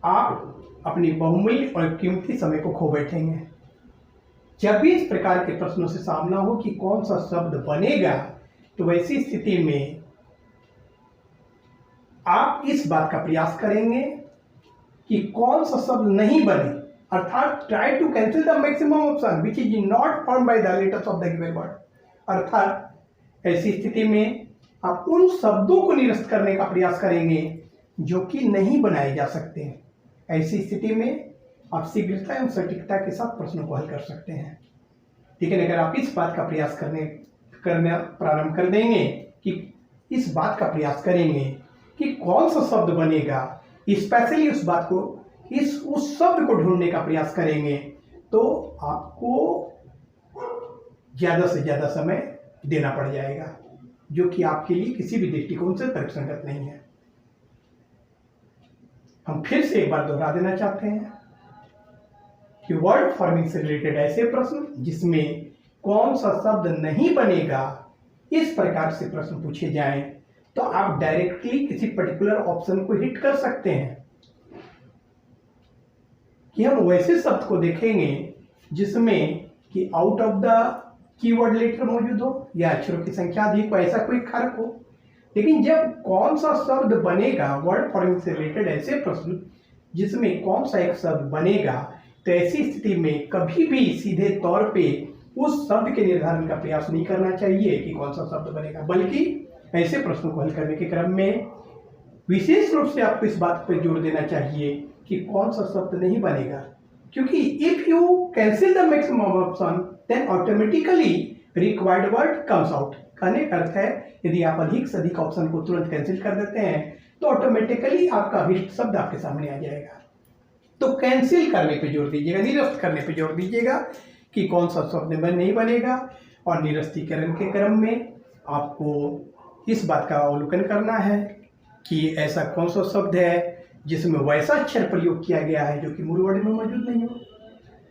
आप अपनी बहुमूल्य और कीमती समय को खो बैठेंगे। जब भी इस प्रकार के प्रश्नों से सामना हो कि कौन सा शब्द बनेगा, तो वैसी स्थिति में आप इस बात का प्रयास करेंगे कि कौन सा शब्द नहीं बने। अर्थात try to cancel the maximum option which is not form by the letters of the given word. अर्थात ऐसी स्थिति में आप उन शब्दों को निरस्त करने का प्रयास करेंगे जो कि नहीं बनाए जा सकते हैं। ऐसी स्थिति में आप शीघ्रता एवं सटीकता के साथ प्रश्नों को हल कर सकते हैं। लेकिन अगर आप इस बात का प्रयास करना प्रारंभ कर देंगे कि इस बात का प्रयास करेंगे कि कौन सा शब्द बनेगा, स्पेशली उस बात को उस शब्द को ढूंढने का प्रयास करेंगे, तो आपको ज्यादा से ज्यादा समय देना पड़ जाएगा, जो कि आपके लिए किसी भी दृष्टिकोण से तर्कसंगत नहीं है। हम फिर से एक बार दोहरा देना चाहते हैं कि वर्ड फॉर्मिंग से रिलेटेड ऐसे प्रश्न जिसमें कौन सा शब्द नहीं बनेगा, इस प्रकार से प्रश्न पूछे जाएं, तो आप डायरेक्टली किसी पर्टिकुलर ऑप्शन को हिट कर सकते हैं। कि हम वैसे शब्द को देखेंगे जिसमें कि out of the keyword letter मौजूद हो या अक्षरों की संख्या अधिक हो, ऐसा कोई फर्क हो। लेकिन जब कौन सा शब्द बनेगा, वर्ड फॉर्मिंग से रिलेटेड ऐसे प्रश्न जिसमें कौन सा एक शब्द बनेगा, तो ऐसी स्थिति में कभी भी सीधे तौर पे उस शब्द के निर्धारण का प्रयास नहीं करना चाहिए कि कौन सा शब्द बनेगा, बल्कि ऐसे प्रश्नों को हल करने के क्रम में विशेष रूप से आपको इस बात पर जोर देना चाहिए कि कौन सा शब्द नहीं बनेगा। क्योंकि if you cancel the maximum option then automatically required word comes out. कहने का अर्थ है यदि आप अधिक से अधिक ऑप्शन को तुरंत कैंसिल कर देते हैं तो ऑटोमेटिकली आपका अभिष्ट शब्द आपके सामने आ जाएगा। तो कैंसिल करने पे जोर दीजिएगा, निरस्त करने पे जोर दीजिएगा कि कौन सा शब्द नहीं बनेगा। और निरस्तीकरण के क्रम में आपको इस बात का अवलोकन करना है कि ऐसा कौन सा शब्द है जिसमें वैसा अक्षर प्रयोग किया गया है जो कि मूल वर्ड में मौजूद नहीं हो,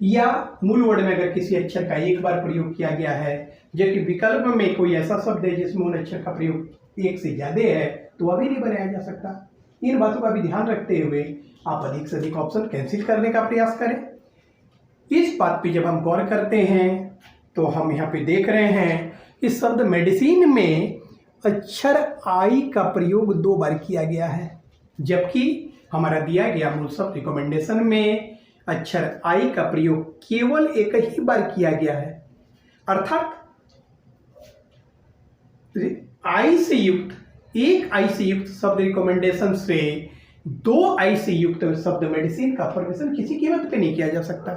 या मूल वर्ड में अगर किसी अक्षर का एक बार प्रयोग किया गया है जबकि विकल्प में कोई ऐसा शब्द है जिसमें उन अक्षर का प्रयोग एक से ज्यादा है, तो वह भी नहीं बनाया जा सकता। इन बातों का भी ध्यान रखते हुए आप अधिक से अधिक ऑप्शन कैंसिल करने का प्रयास करें। इस बात पे जब हम गौर करते हैं तो हम यहाँ पे देख रहे हैं इस शब्द मेडिसिन में अक्षर आई का प्रयोग 2 बार किया गया है, जबकि हमारा दिया गया मूल शब्द रिकमेंडेशन में अक्षर आई का प्रयोग केवल एक ही बार किया गया है। अर्थात आई से युक्त एक आई से युक्त शब्द रिकमेंडेशन से 2 आई से युक्त शब्द मेडिसिन का फॉर्मेशन किसी कीमत पे नहीं किया जा सकता।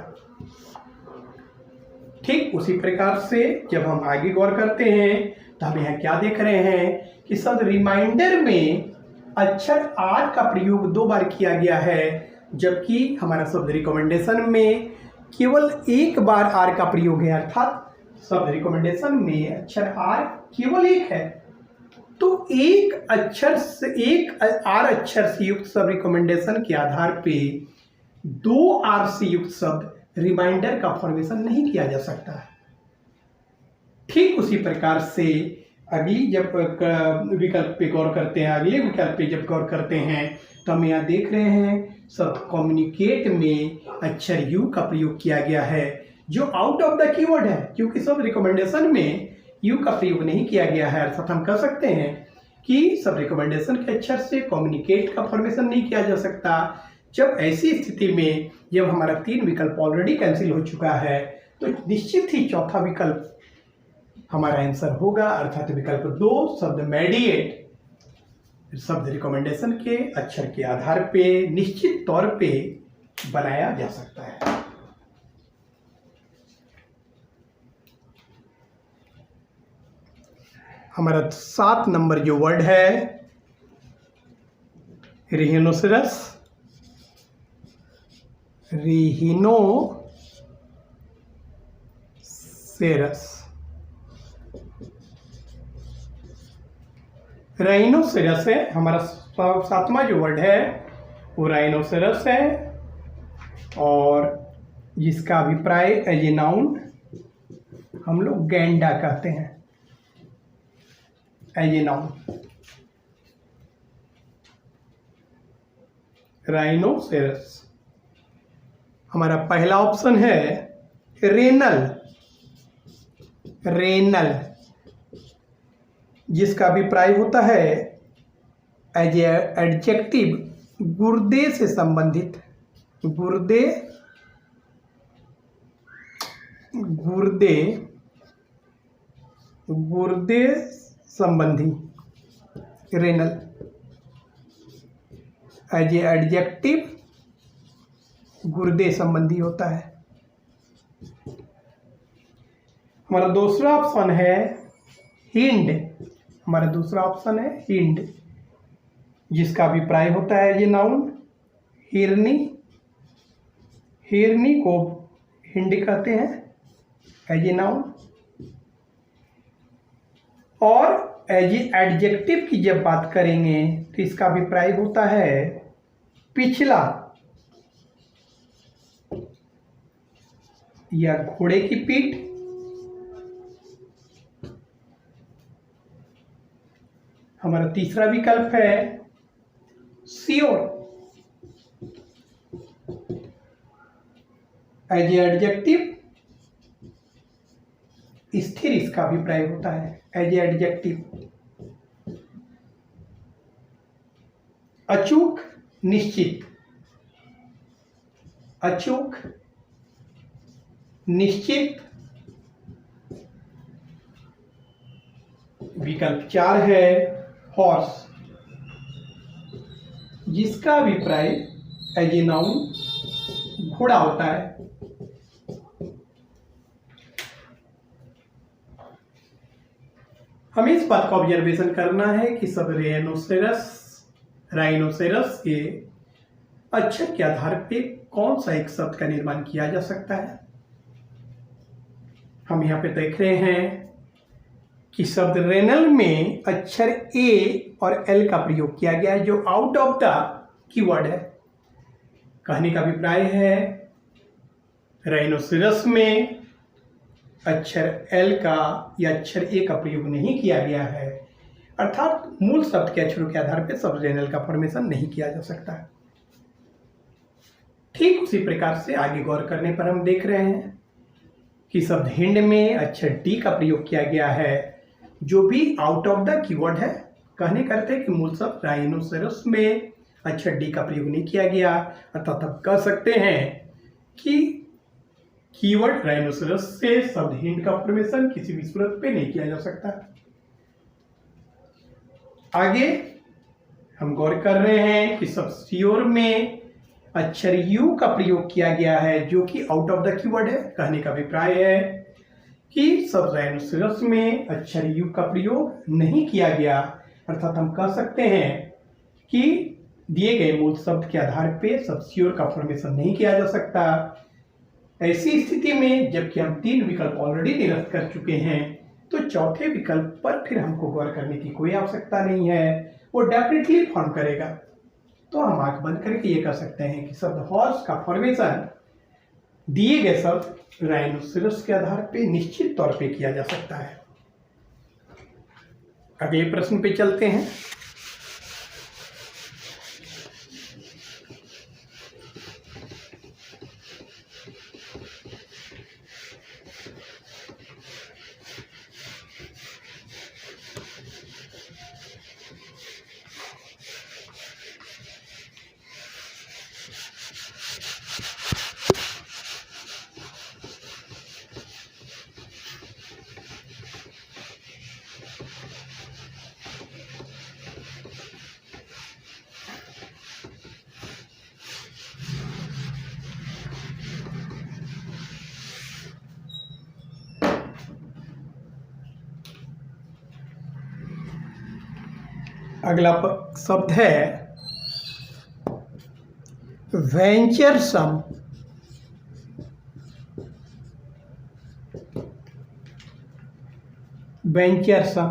ठीक उसी प्रकार से जब हम आगे गौर करते हैं तो हम यहाँ क्या देख रहे हैं कि शब्द रिमाइंडर में अक्षर आर का प्रयोग 2 बार किया गया है, जबकि हमारा शब्द रिकमेंडेशन में केवल 1 बार आर का प्रयोग है। अर्थात शब्द रिकमेंडेशन में अक्षर आर केवल 1 है। तो एक आर अक्षर से युक्त शब्द रिकमेंडेशन के आधार पे 2 आर से युक्त शब्द रिमाइंडर का फॉर्मेशन नहीं किया जा सकता है। ठीक उसी प्रकार से अगली जब विकल्प पे गौर करते हैं, अगले विकल्प पे जब गौर करते हैं तो हम यहाँ देख रहे हैं शब्द कम्युनिकेट में अक्षर यू का प्रयोग किया गया है, जो आउट ऑफ द कीवर्ड है, क्योंकि शब्द रिकमेंडेशन में यू का प्रयोग नहीं किया गया है। अर्थात हम कह सकते हैं कि शब्द रिकमेंडेशन के अक्षर से कम्युनिकेट का फॉर्मेशन नहीं किया जा सकता। जब ऐसी स्थिति में जब हमारा 3 विकल्प ऑलरेडी कैंसिल हो चुका है तो निश्चित ही चौथा विकल्प हमारा आंसर होगा, अर्थात विकल्प 2 शब्द मेडिएट शब्द रिकमेंडेशन के अक्षर के आधार पे निश्चित तौर पे बनाया जा सकता है। हमारा 7 नंबर जो वर्ड है रिहिनोसेरस, राइनोसेरस है। हमारा 7वां जो वर्ड है वो राइनोसेरस है, और जिसका अभिप्राय एज ए नाउन हम लोग गैंडा कहते हैं, एज ए नाउन राइनोसेरस। हमारा पहला ऑप्शन है रेनल, जिसका अभिप्राय होता है एज ए एडजेक्टिव गुर्दे से संबंधित, गुर्दे संबंधी, रेनल एज ए एडजेक्टिव गुर्दे संबंधी होता है। हमारा दूसरा ऑप्शन है हिंड, जिसका अभिप्राय होता है ये नाउन हिरनी को हिंड कहते हैं एज ए नाउन, और एज ए एडजेक्टिव की जब बात करेंगे तो इसका अभिप्राय होता है पिछला या घोड़े की पीठ। हमारा तीसरा विकल्प है श्योर, एज ए एडजेक्टिव स्थिर इसका अभिप्राय होता है एज ए एडजेक्टिव। अचूक निश्चित। विकल्प 4 है हॉर्स, जिसका अभिप्राय एज ए नाउन घोड़ा होता है। हमें इस बात का ऑब्जर्वेशन करना है कि सब राइनोसेरस के अक्षर के आधार पे कौन सा एक शब्द का निर्माण किया जा सकता है। हम यहाँ पे देख रहे हैं कि शब्द रेनल में अक्षर ए और एल का प्रयोग किया गया है, जो आउट ऑफ द कीवर्ड है। कहने का अभिप्राय है राइनोसेरस में अक्षर एल का या अक्षर ए का प्रयोग नहीं किया गया है, अर्थात मूल शब्द के अक्षरों के आधार पर शब्द रेनल का फॉर्मेशन नहीं किया जा सकता है। ठीक उसी प्रकार से आगे गौर करने पर हम देख रहे हैं कि शब्द हिंड में अक्षर डी का प्रयोग किया गया है जो भी आउट ऑफ द कीवर्ड है। कहने करते हैं कि मूल शब्द राइनोसेरस में अक्षर डी का प्रयोग नहीं किया गया, अर्थात हम कह सकते हैं कि कीवर्ड राइनोसेरस से शब्द हिंड का फॉर्मेशन किसी भी सूरत पे नहीं किया जा सकता। आगे हम गौर कर रहे हैं कि शब्द श्योर में अक्षर यू का प्रयोग किया गया है जो कि आउट ऑफ द कीवर्ड है। कहने का अभिप्राय है कि शब्द राइनोसेरस में अक्षर यू का प्रयोग नहीं किया गया, अर्थात हम कह सकते हैं कि दिए गए मूल शब्द के आधार पे शब्द श्योर का फॉर्मेशन नहीं किया जा सकता। ऐसी स्थिति में जबकि हम 3 विकल्प ऑलरेडी निरस्त कर चुके हैं तो चौथे विकल्प पर फिर हमको गौर करने की कोई आवश्यकता नहीं है, वो डेफिनेटली फॉर्म करेगा। तो हम आंख बंद करके ये कह सकते हैं कि शब्द हॉर्स का फॉर्मेशन दिए गए शब्द राइनोसेरस के आधार पे निश्चित तौर पे किया जा सकता है। अगले प्रश्न पे चलते हैं। अगला शब्द है वेंचरसम। वेंचरसम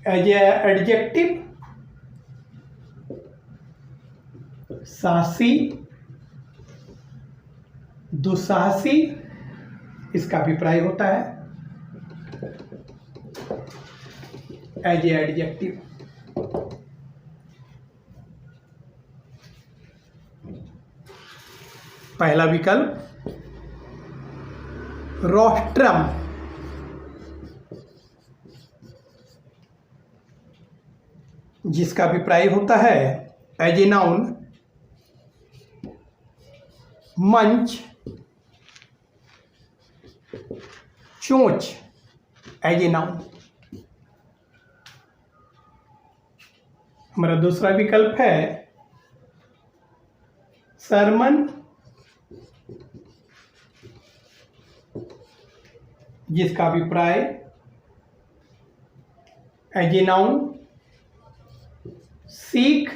एज ए एडजेक्टिव साहसी, दुस्साहसी इसका अभिप्राय होता है। एज ए एडजेक्टिव पहला विकल्प रोस्ट्रम, जिसका अभिप्राय होता है एज ए नाउन मंच, चोंच एज ए नाउन। हमारा दूसरा विकल्प है सरमन, जिसका अभिप्राय एज ए नाउन सीख,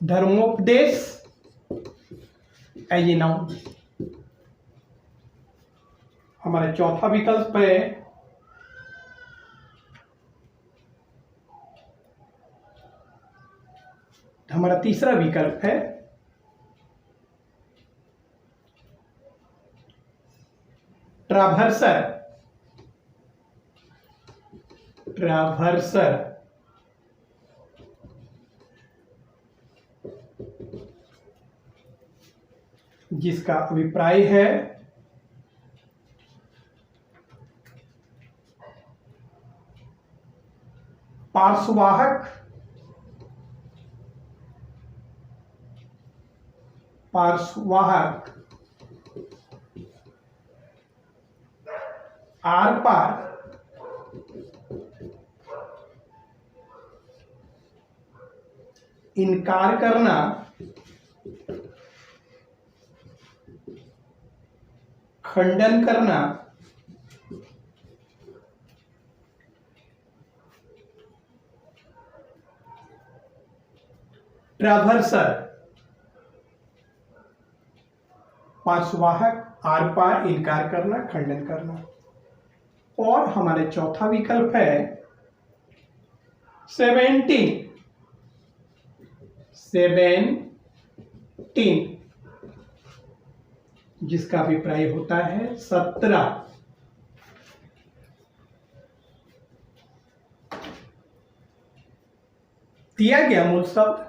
धर्मोपदेश एज ए नाउन। हमारा चौथा विकल्प है हमारा तीसरा विकल्प है ट्रावर्सर। ट्रावर्सर जिसका अभिप्राय है पार्श्ववाहक, पार्श्ववाहक, आर पार, इनकार करना, खंडन करना, ट्रावर्सर पार्श्ववाहक, आर पार, इनकार करना, खंडन करना। और हमारे चौथा विकल्प है 17, जिसका अभिप्राय होता है 17। दिया गया मूल शब्द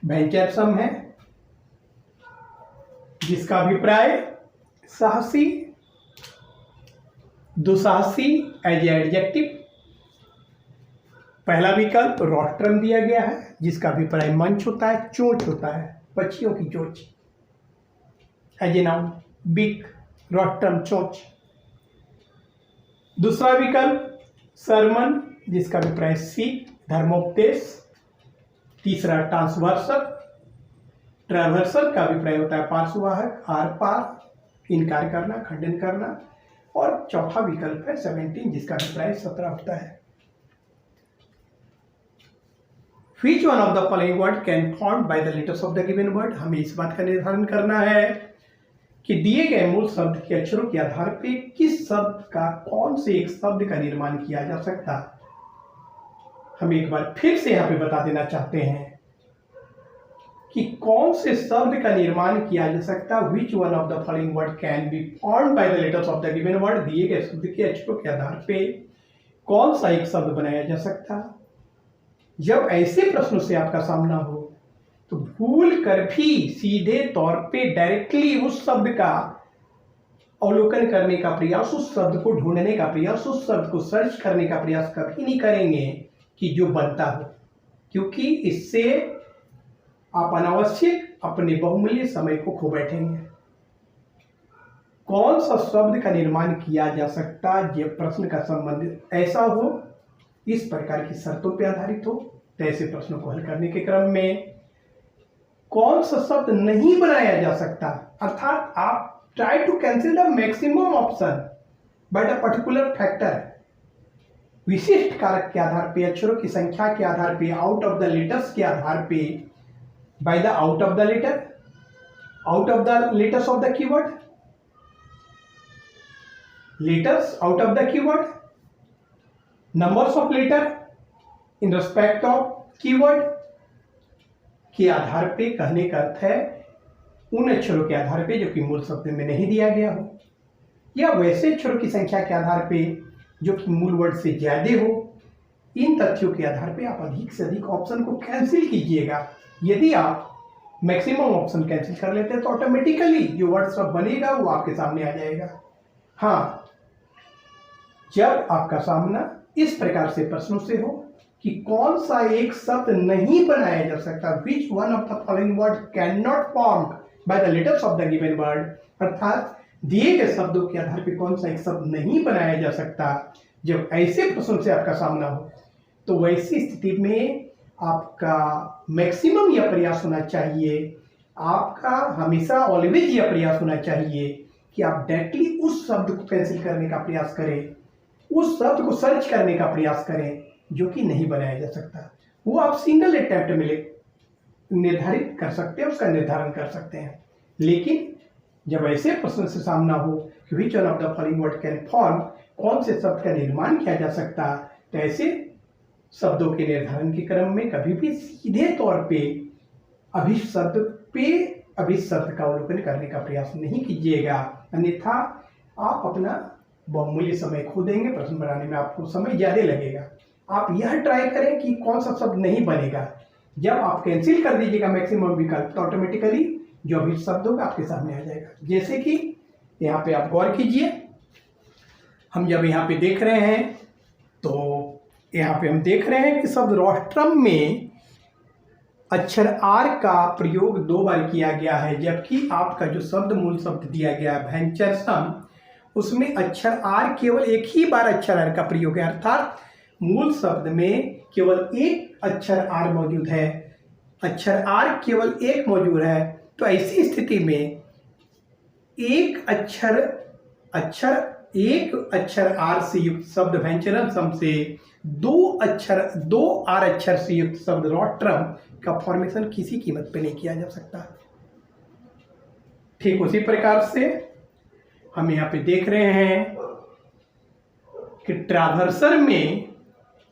वेंचर सम है जिसका अभिप्राय साहसी, दुसाहसी एज एडजेक्टिव। पहला विकल्प रोस्ट्रम दिया गया है जिसका अभिप्राय मंच होता है, चोंच होता है, पक्षियों की चोंच, एज ए नाउन, बिक, रोस्ट्रम, चोंच। दूसरा विकल्प सरमन जिसका अभिप्राय सीख, धर्मोपदेश। तीसरा ट्रांसवर्सल, ट्रैवर्सल का अभिप्राय होता है पार्श्ववाहक, आर पार, इनकार करना, खंडन करना। और चौथा विकल्प है 17 जिसका अभिप्राय 17 होता है। Which one of the following word can formed by the letters of the given word? हमें इस बात का निर्धारण करना है कि दिए गए मूल शब्द के अक्षरों के आधार पे किस शब्द का, कौन से एक शब्द का निर्माण किया जा सकता। हम एक बार फिर से यहाँ पे बता देना चाहते हैं कि कौन से शब्द का निर्माण किया जा सकता। Which one of the following word can be formed by the letters of the given word? दिए गए शब्द के अक्षरों के आधार पे कौन सा एक शब्द बनाया जा सकता। जब ऐसे प्रश्नों से आपका सामना हो तो भूल कर भी सीधे तौर पे डायरेक्टली उस शब्द का अवलोकन करने का प्रयास, उस शब्द को ढूंढने का प्रयास, उस शब्द को सर्च करने का प्रयास कभी नहीं करेंगे कि जो बनता हो, क्योंकि इससे आप अनावश्यक अपने बहुमूल्य समय को खो बैठेंगे। कौन सा शब्द का निर्माण किया जा सकता, ये प्रश्न का संबंध ऐसा हो, इस प्रकार की शर्तों पर आधारित हो, तो ऐसे प्रश्नों को हल करने के क्रम में कौन सा शब्द नहीं बनाया जा सकता, अर्थात आप try to cancel the maximum option by the particular factor. विशिष्ट कारक के आधार पे, अक्षरों की संख्या के आधार पे, आउट ऑफ द लेटर्स के आधार पे, by the out of the letter, out of the letters of the keyword, letters out of the keyword, numbers of letter in respect of keyword के आधार पे। कहने का अर्थ है उन अक्षरों के आधार पे जो कि मूल शब्द में नहीं दिया गया हो, या वैसे अक्षरों की संख्या के आधार पे जो कि मूल वर्ड से ज्यादा हो। इन तथ्यों के आधार पे आप अधिक से अधिक ऑप्शन को कैंसिल कीजिएगा। यदि आप मैक्सिमम ऑप्शन कैंसिल कर लेते हैं तो ऑटोमेटिकली जो वर्ड सब बनेगा वो आपके सामने आ जाएगा। हाँ, जब आपका सामना इस प्रकार से प्रश्नों से हो कि कौन सा एक शब्द नहीं बनाया जा सकता, which one of the following word can not formed by the letters of the given word, अर्थात दिए गए शब्दों के आधार पर कौन सा एक शब्द नहीं बनाया जा सकता, जब ऐसे प्रश्नों से आपका सामना हो तो वैसी स्थिति में आपका मैक्सिमम यह प्रयास होना चाहिए, आपका हमेशा ऑलवेज यह प्रयास होना चाहिए कि आप डायरेक्टली उस शब्द को कैंसिल करने का प्रयास करें, उस शब्द को सर्च करने का प्रयास करें जो कि नहीं बनाया जा सकता। वो आप सिंगल अटेम्प्ट में निर्धारित कर सकते हैं, उसका निर्धारण कर सकते हैं। लेकिन जब ऐसे प्रश्न से सामना हो कि which one of the following word can form, कौन से शब्द का निर्माण किया जा सकता, तो ऐसे शब्दों के निर्धारण के क्रम में कभी भी सीधे तौर पे अभिष्ट शब्द का अवलोकन करने का प्रयास नहीं कीजिएगा, अन्यथा आप अपना बहुमूल्य समय खो देंगे। प्रश्न बनाने में आपको समय ज्यादा लगेगा। आप यह ट्राई करें कि कौन सा शब्द नहीं बनेगा। जब आप कैंसिल कर दीजिएगा मैक्सिमम विकल्प तो ऑटोमेटिकली जो भी शब्द होगा आपके सामने आ जाएगा। जैसे कि यहाँ पे आप गौर कीजिए, हम जब यहाँ पे देख रहे हैं तो यहाँ पे हम देख रहे हैं कि शब्द रोस्ट्रम में अक्षर आर का प्रयोग 2 बार किया गया है, जबकि आपका जो शब्द मूल शब्द दिया गया है वेंचरसम, उसमें अक्षर आर केवल एक ही बार अक्षर आर का प्रयोग है, अर्थात मूल शब्द में केवल एक अक्षर आर मौजूद है, अक्षर आर केवल एक मौजूद है। तो ऐसी स्थिति में एक अक्षर आर से युक्त शब्द वेंचरसम से दो आर अक्षर से युक्त शब्द रोस्ट्रम का फॉर्मेशन किसी कीमत पे नहीं किया जा सकता। ठीक उसी प्रकार से हम यहाँ पे देख रहे हैं कि ट्रावर्सल में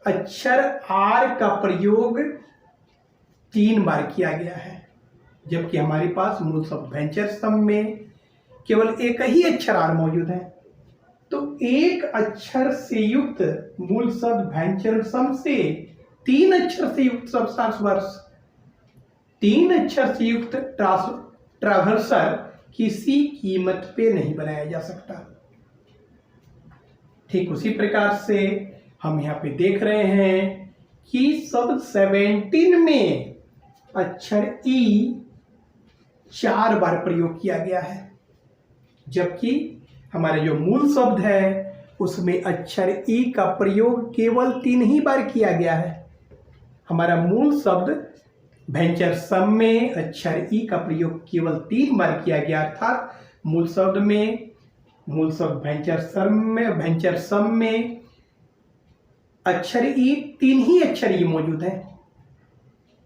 अक्षर आर का प्रयोग 3 बार किया गया है, जबकि हमारे पास मूल शब्द वेंचरसम में केवल एक ही अक्षर आर मौजूद है। तो एक अक्षर से युक्त मूल शब्द वेंचरसम से 3 अक्षर से युक्त शब्द ट्रांसवर्स, 3 अक्षर से युक्त ट्रावर्सर किसी कीमत पे नहीं बनाया जा सकता। ठीक उसी प्रकार से हम यहाँ पे देख रहे हैं कि शब्द 17 में अक्षर ई 4 बार प्रयोग किया गया है, जबकि हमारे जो मूल शब्द है उसमें अक्षर ई का प्रयोग केवल 3 ही बार किया गया है। हमारा मूल शब्द वेंचर सम में अक्षर ई का प्रयोग केवल 3 बार किया गया, अर्थात मूल शब्द वेंचर सम में अक्षर ई 3 ही अक्षर ई मौजूद है।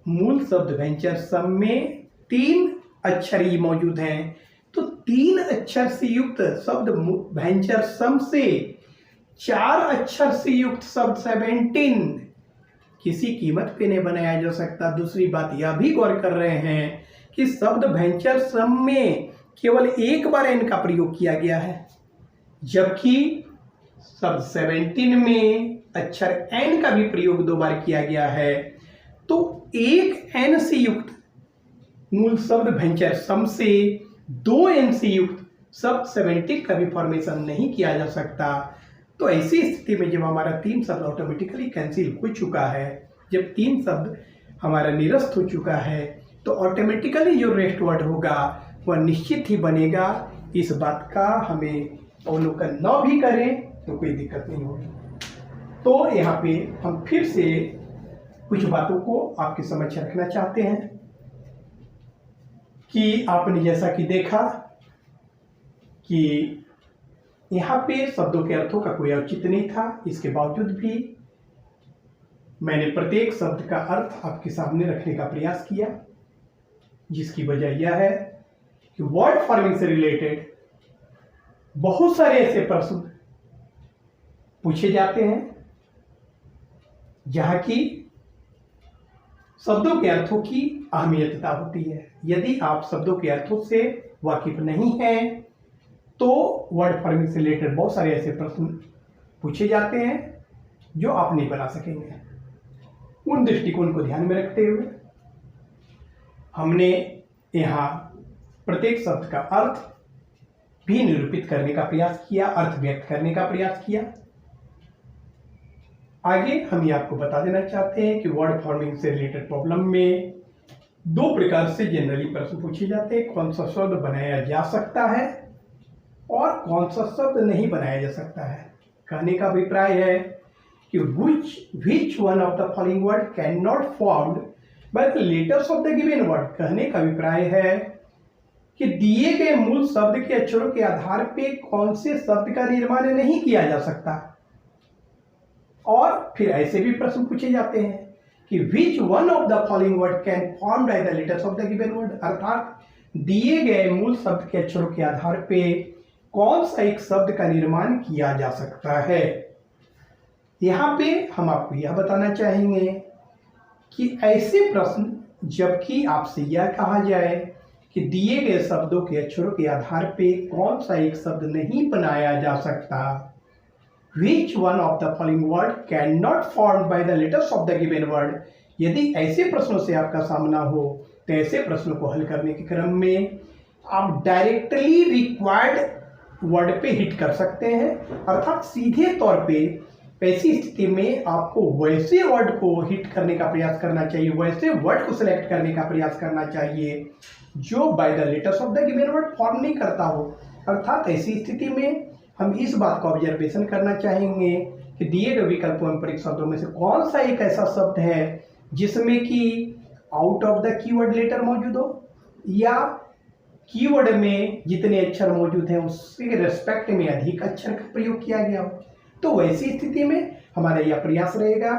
मूल शब्द वेंचर सम में 3 अक्षर ई मौजूद हैं, तो 3 अक्षर से युक्त शब्द वेंचर सम से 4 अक्षर से युक्त शब्द 17 किसी कीमत पे नहीं बनाया जा सकता। दूसरी बात यह भी गौर कर रहे हैं कि शब्द वेंचर सम में केवल 1 बार एन का प्रयोग किया गया है, जबकि शब्द 17 में अक्षर एन का भी प्रयोग 2 बार किया गया है। तो 1 एन से युक्त मूल शब्द वेंचर सम से 2 एन से युक्त शब्द 17 का भी फॉर्मेशन नहीं किया जा सकता। तो ऐसी स्थिति में जब हमारा 3 शब्द ऑटोमेटिकली कैंसिल हो चुका है, जब 3 शब्द हमारा निरस्त हो चुका है, तो ऑटोमेटिकली जो रेस्ट वर्ड होगा वह निश्चित ही बनेगा। इस बात का हमें अवलोकन न भी करें तो कोई दिक्कत नहीं होगी। तो यहाँ पे हम फिर से कुछ बातों को आपके समक्ष रखना चाहते हैं कि आपने जैसा कि देखा कि यहाँ पे शब्दों के अर्थों का कोई औचित्य नहीं था, इसके बावजूद भी मैंने प्रत्येक शब्द का अर्थ आपके सामने रखने का प्रयास किया, जिसकी वजह यह है कि वर्ड फॉर्मिंग से रिलेटेड बहुत सारे ऐसे प्रश्न पूछे जाते हैं जहां की शब्दों के अर्थों की अहमियतता होती है। यदि आप शब्दों के अर्थों से वाकिफ नहीं हैं तो वर्ड फॉर्मिंग से रिलेटेड बहुत सारे ऐसे प्रश्न पूछे जाते हैं जो आप नहीं बना सकेंगे। उन दृष्टिकोण को ध्यान में रखते हुए हमने यहाँ प्रत्येक शब्द का अर्थ भी निरूपित करने का प्रयास किया, अर्थ व्यक्त करने का प्रयास किया। आगे हम ये आपको बता देना चाहते हैं कि वर्ड फॉर्मिंग से रिलेटेड प्रॉब्लम में 2 प्रकार से जनरली प्रश्न पूछे जाते हैं। कौन सा शब्द बनाया जा सकता है और कौन सा शब्द नहीं बनाया जा सकता है। कहने का अभिप्राय है कि which one of the following word cannot formed by the letters of the given word। कहने का अभिप्राय है कि दिए गए मूल शब्द के अक्षरों के आधार पे कौन से शब्द का निर्माण नहीं किया जा सकता। और फिर ऐसे भी प्रश्न पूछे जाते हैं कि which one of the following word can formed by the letters of the given word, अर्थात दिए गए मूल शब्द के अक्षरों के आधार पे कौन सा एक शब्द का निर्माण किया जा सकता है। यहाँ पे हम आपको यह बताना चाहेंगे कि ऐसे प्रश्न जबकि आपसे यह कहा जाए कि दिए गए शब्दों के अक्षरों के आधार पे कौन सा एक शब्द नहीं बनाया जा सकता, which one of the following word cannot formed by the letters of the given word, यदि ऐसे प्रश्नों से आपका सामना हो तो ऐसे प्रश्नों को हल करने के क्रम में आप डायरेक्टली रिक्वायर्ड वर्ड पे हिट कर सकते हैं, अर्थात सीधे तौर पे ऐसी स्थिति में आपको वैसे वर्ड को हिट करने का प्रयास करना चाहिए, वैसे वर्ड को सिलेक्ट करने का प्रयास करना चाहिए जो by the letters of the given word form नहीं करता हो। अर्थात ऐसी स्थिति में हम इस बात को ऑब्जर्वेशन करना चाहेंगे कि दिए गए विकल्पों में प्रयुक्त शब्दों में से कौन सा एक ऐसा शब्द है जिसमें कि out of the keyword letter मौजूद हो या कीवर्ड में जितने अक्षर मौजूद हैं उसके रेस्पेक्ट में अधिक अक्षर का प्रयोग किया गया हो। तो वैसी स्थिति में हमारा यह प्रयास रहेगा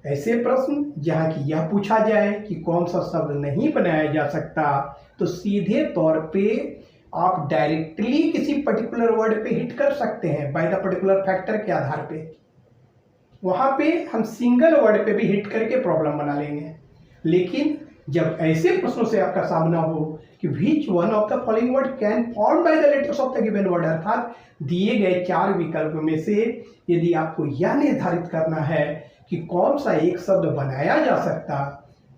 ऐसे प्रश्न जहां की यह पूछा जाए कि कौन सा शब्द नहीं बनाया जा सकता, तो सीधे तौर पे आप डायरेक्टली किसी पर्टिकुलर वर्ड पे हिट कर सकते हैं बाय द पर्टिकुलर फैक्टर के आधार पे। वहां पे हम सिंगल वर्ड पे भी हिट करके प्रॉब्लम बना लेंगे। लेकिन जब ऐसे प्रश्नों से आपका सामना हो कि which one of the following word can formed by the letters of the given word, अर्थात दिए गए 4 विकल्प में से यदि आपको यह निर्धारित करना है कि कौन सा एक शब्द बनाया जा सकता,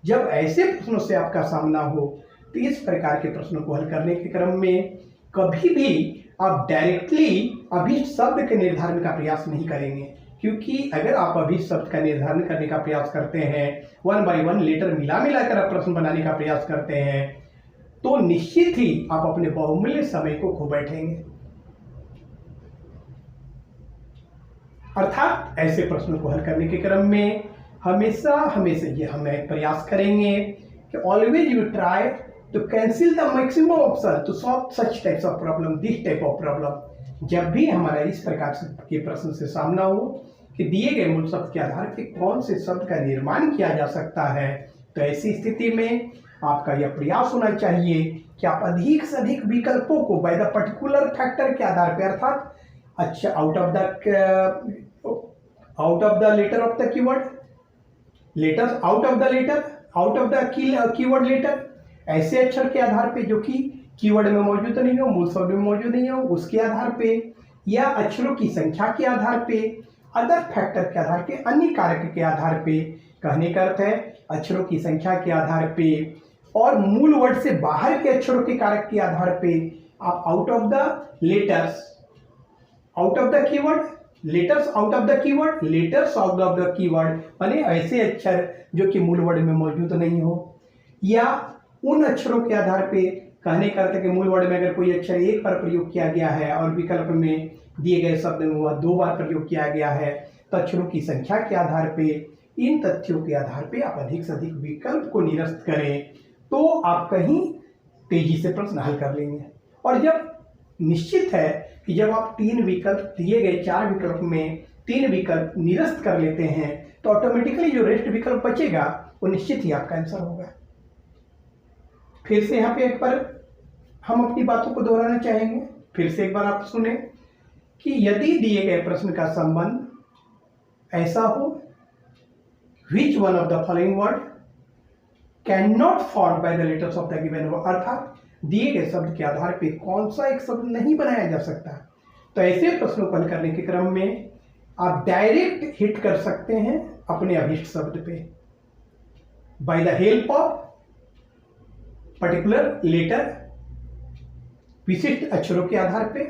जब ऐसे प्रश्नों से आपका सामना हो तो इस प्रकार के प्रश्नों को हल करने के क्रम में कभी भी आप डायरेक्टली अभीष्ट शब्द के निर्धारण का प्रयास नहीं करेंगे, क्योंकि अगर आप अभीष्ट शब्द का निर्धारण करने का प्रयास करते हैं, 1 बाय 1 लेटर मिला मिलाकर आप प्रश्न बनाने का प्रयास करते हैं, तो निश्चित ही आप अपने बहुमूल्य समय को खो बैठेंगे। अर्थात ऐसे प्रश्नों को हल करने के क्रम में हमेशा ये हम एक प्रयास करेंगे कि always you try to cancel the maximum option to solve such types of problem, this type of problem. जब भी हमारा इस प्रकार के प्रश्न से सामना हो कि दिए गए मूल शब्द के आधार पर कौन से शब्द का निर्माण किया जा सकता है, तो ऐसी स्थिति में आपका यह प्रयास होना चाहिए कि आप अधिक से अधिक विकल्पों को बाय द पर्टिकुलर फैक्टर के आधार पर, अर्थात अच्छा out of the letter of the keyword, letters out of the keyword letter, ऐसे अक्षर के आधार पे जो कि कीवर्ड में मौजूद नहीं हो, मूल शब्द में मौजूद नहीं हो, उसके आधार पे, या अक्षरों की संख्या के आधार पे, अदर फैक्टर के आधार पे, अन्य कारक के आधार पे। कहने का अर्थ है अक्षरों की संख्या के आधार पे और मूल वर्ड से बाहर के अक्षरों के कारक के आधार पे आप out of the letters out of the keyword, letters out of the keyword, letters out of the keyword माने ऐसे अक्षर जो कि मूल वर्ड में मौजूद नहीं हो, या उन अक्षरों के आधार पे। कहने का अर्थ है कि मूल वर्ड में अगर कोई अक्षर एक बार प्रयोग किया गया है और विकल्प में दिए गए शब्द में वह 2 बार प्रयोग किया गया है, तो अक्षरों की संख्या के आधार पे, इन तथ्यों के आधार पे आप अधिक से अधिक विकल्प को निरस्त करें, तो आप कहीं तेजी से प्रश्न हल कर लेंगे। और जब निश्चित है कि जब आप 3 विकल्प दिए गए 4 विकल्प में 3 विकल्प निरस्त कर लेते हैं, तो ऑटोमेटिकली जो रेस्ट विकल्प बचेगा वो निश्चित ही आपका आंसर होगा। फिर से यहाँ पे एक बार हम अपनी बातों को दोहराना चाहेंगे, फिर से एक बार आप सुने कि यदि दिए गए प्रश्न का संबंध ऐसा हो, which one of the following word can not form by the letters of the given word, अर्थात दिए गए शब्द के आधार पे कौन सा एक शब्द नहीं बनाया जा सकता, तो ऐसे प्रश्नों को हल करने के क्रम में आप डायरेक्ट हिट कर सकते हैं अपने अभीष्ट शब्द पे by the help of particular letter, विशिष्ट अक्षरों के आधार पे,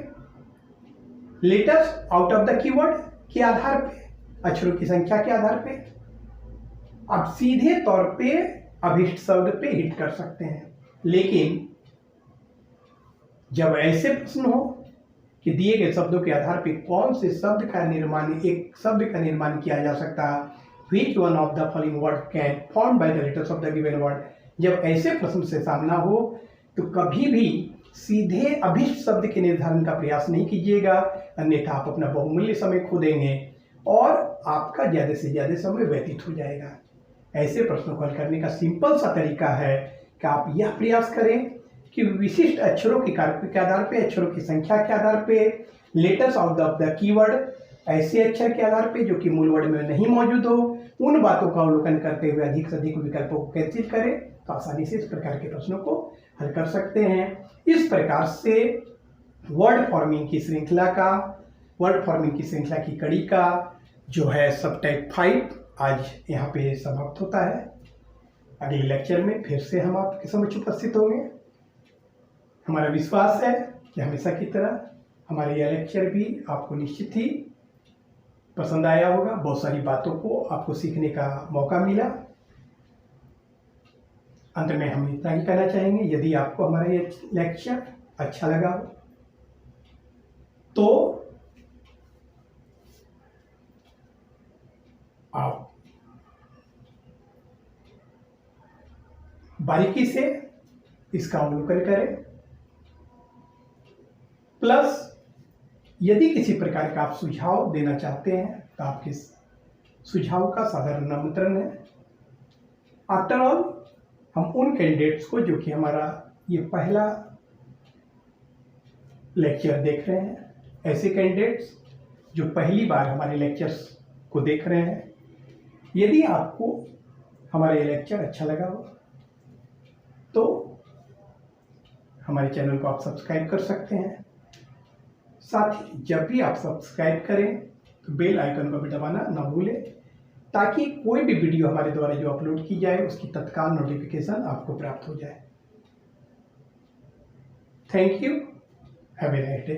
letters out of the keyword के आधार पे, अक्षरों की संख्या के आधार पे आप सीधे तौर पे अभीष्ट शब्द पे हिट कर सकते हैं। लेकिन जब ऐसे प्रश्न हो कि दिए गए शब्दों के आधार पे कौन से शब्द का निर्माण, एक शब्द का निर्माण किया जा सकता है, which one of the following word can form by the letters of the given word, जब ऐसे प्रश्न से सामना हो तो कभी भी सीधे अभीष्ट शब्द के निर्धारण का प्रयास नहीं कीजिएगा, अन्यथा आप अपना बहुमूल्य समय खो देंगे और आपका ज़्यादा से ज़्यादा समय व्यतीत हो जाएगा। ऐसे प्रश्नों को हल करने का सिंपल सा तरीका है कि आप यह प्रयास करें कि विशिष्ट अक्षरों के कारक के आधार पे, अक्षरों की संख्या के आधार पे, letters out of the keyword, ऐसे अक्षर के आधार पे जो कि मूल वर्ड में नहीं मौजूद हो, उन बातों का अवलोकन करते हुए अधिक से अधिक विकल्पों को कैंसिल करें, तो आसानी से इस प्रकार के प्रश्नों को हल कर सकते हैं। इस प्रकार से वर्ड फॉर्मिंग की श्रृंखला की कड़ी का जो है सब टाइप 5 आज यहाँ पे समाप्त होता है। अगले लेक्चर में फिर से हम आपके समक्ष उपस्थित होंगे। हमारा विश्वास है कि हमेशा की तरह हमारे यह लेक्चर भी आपको निश्चित ही पसंद आया होगा, बहुत सारी बातों को आपको सीखने का मौका मिला। अंत में हम इतना ही कहना चाहेंगे, यदि आपको हमारा ये लेक्चर अच्छा लगा हो तो आप बारीकी से इसका अवलोकन करें, प्लस यदि किसी प्रकार का आप सुझाव देना चाहते हैं तो आपके सुझाव का साधारण आमंत्रण है। आफ्टर ऑल हम उन कैंडिडेट्स को जो कि हमारा ये पहला लेक्चर देख रहे हैं, ऐसे कैंडिडेट्स जो पहली बार हमारे लेक्चर्स को देख रहे हैं, यदि आपको हमारा ये लेक्चर अच्छा लगा हो तो हमारे चैनल को आप सब्सक्राइब कर सकते हैं। साथ ही जब भी आप सब्सक्राइब करें तो बेल आइकन को भी दबाना ना भूलें, ताकि कोई भी वीडियो हमारे द्वारा जो अपलोड की जाए उसकी तत्काल नोटिफिकेशन आपको प्राप्त हो जाए। Thank you, have a nice day.